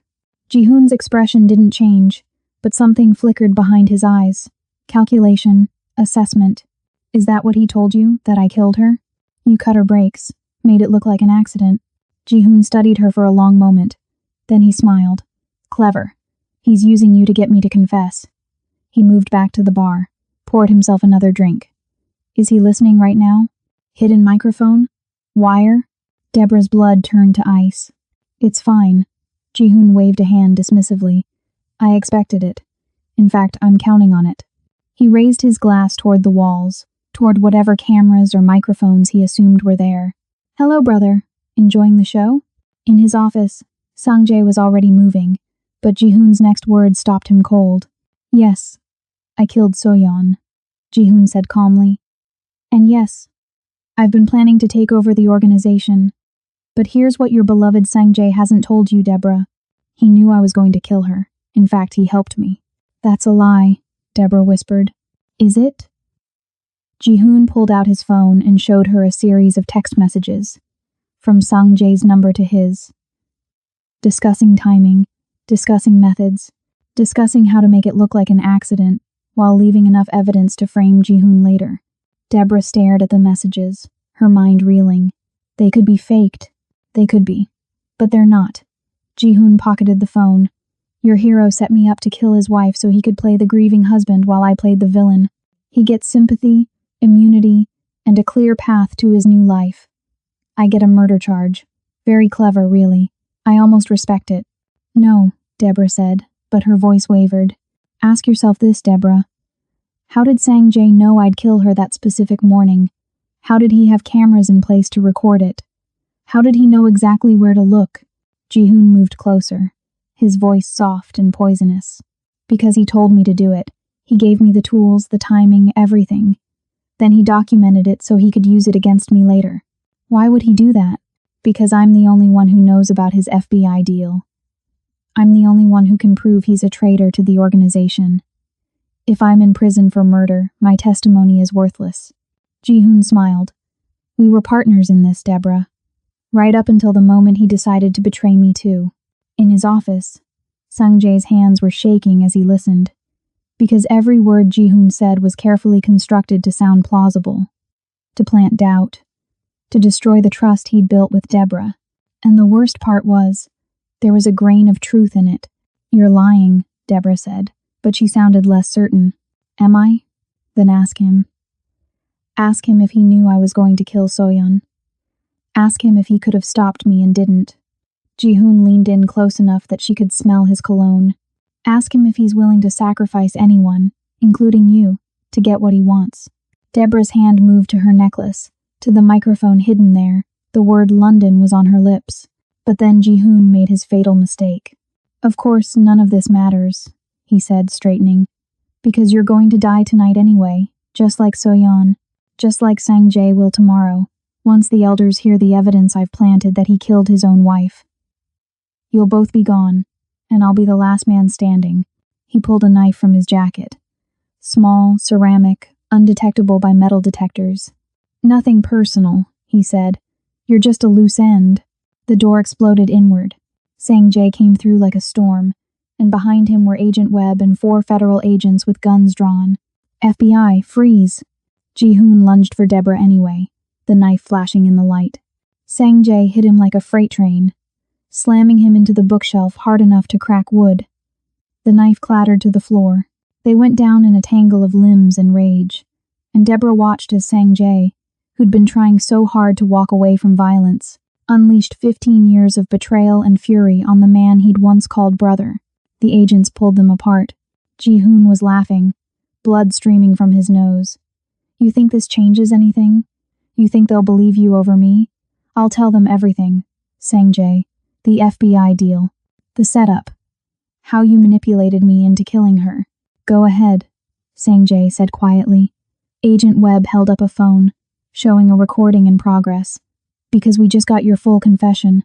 Speaker 1: Ji-hoon's expression didn't change, but something flickered behind his eyes. Calculation, assessment. Is that what he told you, that I killed her? You cut her brakes, made it look like an accident. Ji-hoon studied her for a long moment. Then he smiled. Clever. He's using you to get me to confess. He moved back to the bar, poured himself another drink. Is he listening right now? Hidden microphone? Wire? Deborah's blood turned to ice. It's fine. Ji-hoon waved a hand dismissively. I expected it. In fact, I'm counting on it. He raised his glass toward the walls, toward whatever cameras or microphones he assumed were there. Hello, brother. Enjoying the show? In his office, Sang-jae was already moving, but Ji-hoon's next words stopped him cold. Yes, I killed So-yeon, Ji-hoon said calmly. And yes, I've been planning to take over the organization. But here's what your beloved Sang-jae hasn't told you, Deborah. He knew I was going to kill her. In fact, he helped me. That's a lie, Deborah whispered. Is it? Ji-hoon pulled out his phone and showed her a series of text messages, from Sang-jae's number to his. Discussing timing, discussing methods, discussing how to make it look like an accident, while leaving enough evidence to frame Ji-hoon later. Deborah stared at the messages, her mind reeling. They could be faked. They could be. But they're not. Ji-hoon pocketed the phone. Your hero set me up to kill his wife so he could play the grieving husband while I played the villain. He gets sympathy, immunity, and a clear path to his new life. I get a murder charge. Very clever, really. I almost respect it. No, Deborah said, but her voice wavered. Ask yourself this, Deborah. How did Sang-jae know I'd kill her that specific morning? How did he have cameras in place to record it? How did he know exactly where to look? Ji-hoon moved closer, his voice soft and poisonous. Because he told me to do it. He gave me the tools, the timing, everything. Then he documented it so he could use it against me later. Why would he do that? Because I'm the only one who knows about his FBI deal. I'm the only one who can prove he's a traitor to the organization. If I'm in prison for murder, my testimony is worthless. Ji-hoon smiled. We were partners in this, Deborah. Right up until the moment he decided to betray me too. In his office, Sang-jae's hands were shaking as he listened, because every word Ji-hoon said was carefully constructed to sound plausible, to plant doubt, to destroy the trust he'd built with Deborah. And the worst part was, there was a grain of truth in it. You're lying, Deborah said, but she sounded less certain. Am I? Then ask him. Ask him if he knew I was going to kill So-yeon. Ask him if he could have stopped me and didn't. Ji-hoon leaned in close enough that she could smell his cologne. Ask him if he's willing to sacrifice anyone, including you, to get what he wants. Deborah's hand moved to her necklace, to the microphone hidden there. The word London was on her lips. But then Ji-hoon made his fatal mistake. Of course, none of this matters, he said, straightening. Because you're going to die tonight anyway, just like So-yeon, just like Sang-jae will tomorrow, once the elders hear the evidence I've planted that he killed his own wife. You'll both be gone, and I'll be the last man standing. He pulled a knife from his jacket. Small, ceramic, undetectable by metal detectors. Nothing personal, he said. You're just a loose end. The door exploded inward. Sang-jae came through like a storm, and behind him were Agent Webb and 4 federal agents with guns drawn. FBI, freeze! Ji-hoon lunged for Deborah anyway, the knife flashing in the light. Sang-jae hit him like a freight train, slamming him into the bookshelf hard enough to crack wood. The knife clattered to the floor. They went down in a tangle of limbs and rage, and Deborah watched as Sang-jae, who'd been trying so hard to walk away from violence, unleashed 15 years of betrayal and fury on the man he'd once called brother. The agents pulled them apart. Ji-hoon was laughing, blood streaming from his nose. You think this changes anything? You think they'll believe you over me? I'll tell them everything, Sang-jae. The FBI deal. The setup. How you manipulated me into killing her. Go ahead, Sang-jae said quietly. Agent Webb held up a phone, showing a recording in progress. Because we just got your full confession.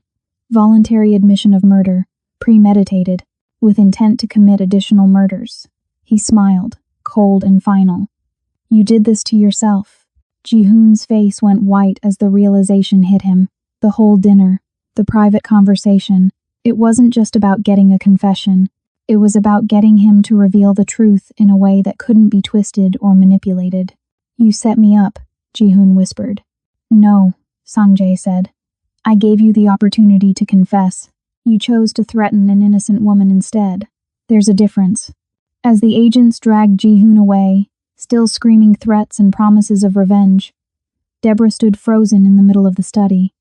Speaker 1: Voluntary admission of murder, premeditated, with intent to commit additional murders. He smiled, cold and final. You did this to yourself. Ji-hoon's face went white as the realization hit him. The whole dinner, the private conversation, it wasn't just about getting a confession. It was about getting him to reveal the truth in a way that couldn't be twisted or manipulated. You set me up, Ji-hoon whispered. No, Sang-jae said. I gave you the opportunity to confess. You chose to threaten an innocent woman instead. There's a difference. As the agents dragged Ji-hoon away, still screaming threats and promises of revenge, Deborah stood frozen in the middle of the study.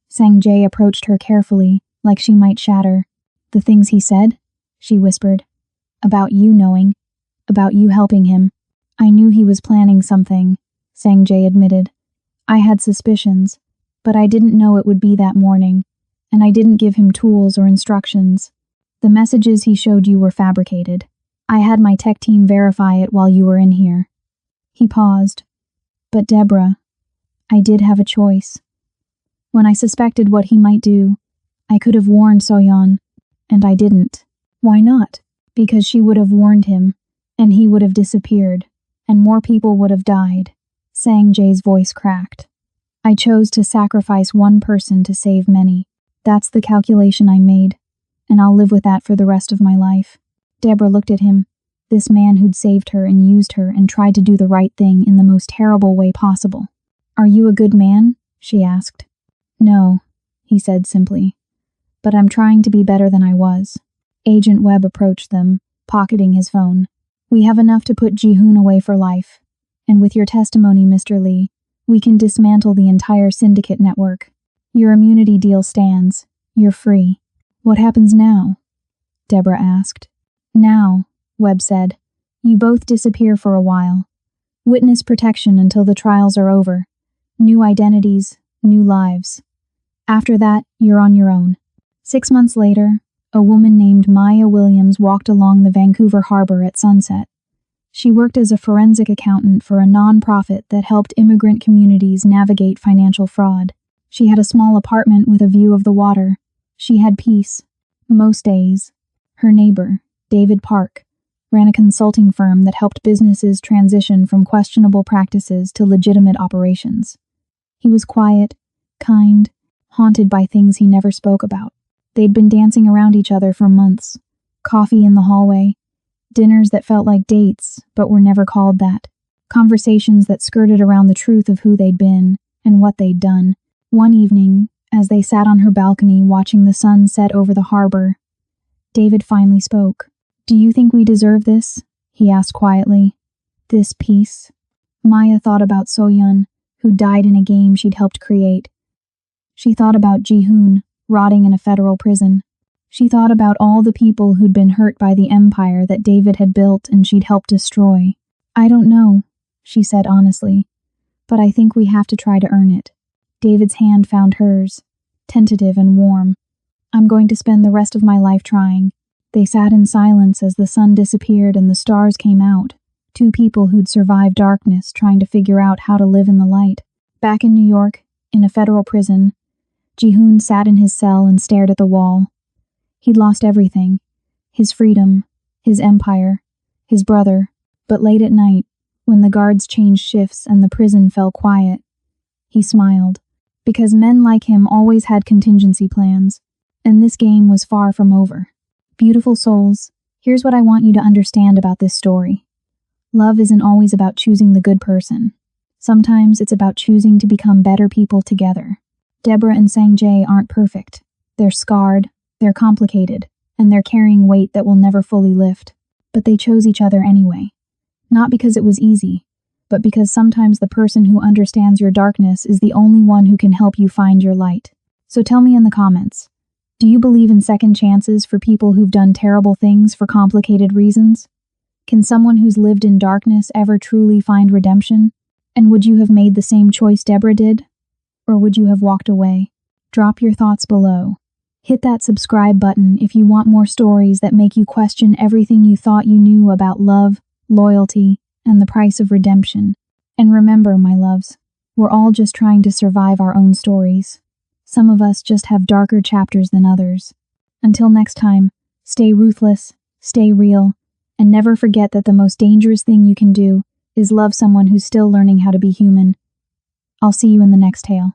Speaker 1: Sang-jae approached her carefully, like she might shatter. The things he said? She whispered. About you knowing. About you helping him. I knew he was planning something, Sang-jae admitted. I had suspicions, but I didn't know it would be that morning, and I didn't give him tools or instructions. The messages he showed you were fabricated. I had my tech team verify it while you were in here. He paused. But Deborah, I did have a choice. When I suspected what he might do, I could have warned Soyeon, and I didn't. Why not? Because she would have warned him, and he would have disappeared, and more people would have died. Sang-jae's voice cracked. I chose to sacrifice one person to save many. That's the calculation I made, and I'll live with that for the rest of my life. Deborah looked at him, this man who'd saved her and used her and tried to do the right thing in the most terrible way possible. Are you a good man? She asked. No, he said simply. But I'm trying to be better than I was. Agent Webb approached them, pocketing his phone. We have enough to put Ji-hoon away for life. And with your testimony, Mr. Lee, we can dismantle the entire syndicate network. Your immunity deal stands. You're free. What happens now? Deborah asked. Now, Webb said, you both disappear for a while. Witness protection until the trials are over. New identities, new lives. After that, you're on your own. 6 months later, a woman named Maya Williams walked along the Vancouver harbor at sunset. She worked as a forensic accountant for a non-profit that helped immigrant communities navigate financial fraud. She had a small apartment with a view of the water. She had peace, most days. Her neighbor, David Park, ran a consulting firm that helped businesses transition from questionable practices to legitimate operations. He was quiet, kind, haunted by things he never spoke about. They'd been dancing around each other for months. Coffee in the hallway, dinners that felt like dates but were never called that. Conversations that skirted around the truth of who they'd been and what they'd done. One evening, as they sat on her balcony watching the sun set over the harbor, David finally spoke. Do you think we deserve this? He asked quietly. This peace? Maya thought about Soyeon, who died in a game she'd helped create. She thought about Ji-hoon, rotting in a federal prison. She thought about all the people who'd been hurt by the empire that David had built and she'd helped destroy. I don't know, she said honestly, but I think we have to try to earn it. David's hand found hers, tentative and warm. I'm going to spend the rest of my life trying. They sat in silence as the sun disappeared and the stars came out. Two people who'd survived darkness trying to figure out how to live in the light. Back in New York, in a federal prison, Ji-hoon sat in his cell and stared at the wall. He'd lost everything. His freedom, his empire, his brother. But late at night, when the guards changed shifts and the prison fell quiet, he smiled. Because men like him always had contingency plans, and this game was far from over. Beautiful souls, here's what I want you to understand about this story. Love isn't always about choosing the good person. Sometimes it's about choosing to become better people together. Deborah and Sang-jae aren't perfect. They're scarred, they're complicated, and they're carrying weight that will never fully lift. But they chose each other anyway. Not because it was easy, but because sometimes the person who understands your darkness is the only one who can help you find your light. So tell me in the comments, do you believe in second chances for people who've done terrible things for complicated reasons? Can someone who's lived in darkness ever truly find redemption? And would you have made the same choice Deborah did? Or would you have walked away? Drop your thoughts below. Hit that subscribe button if you want more stories that make you question everything you thought you knew about love, loyalty, and the price of redemption. And remember, my loves, we're all just trying to survive our own stories. Some of us just have darker chapters than others. Until next time, stay ruthless, stay real, and never forget that the most dangerous thing you can do is love someone who's still learning how to be human. I'll see you in the next tale.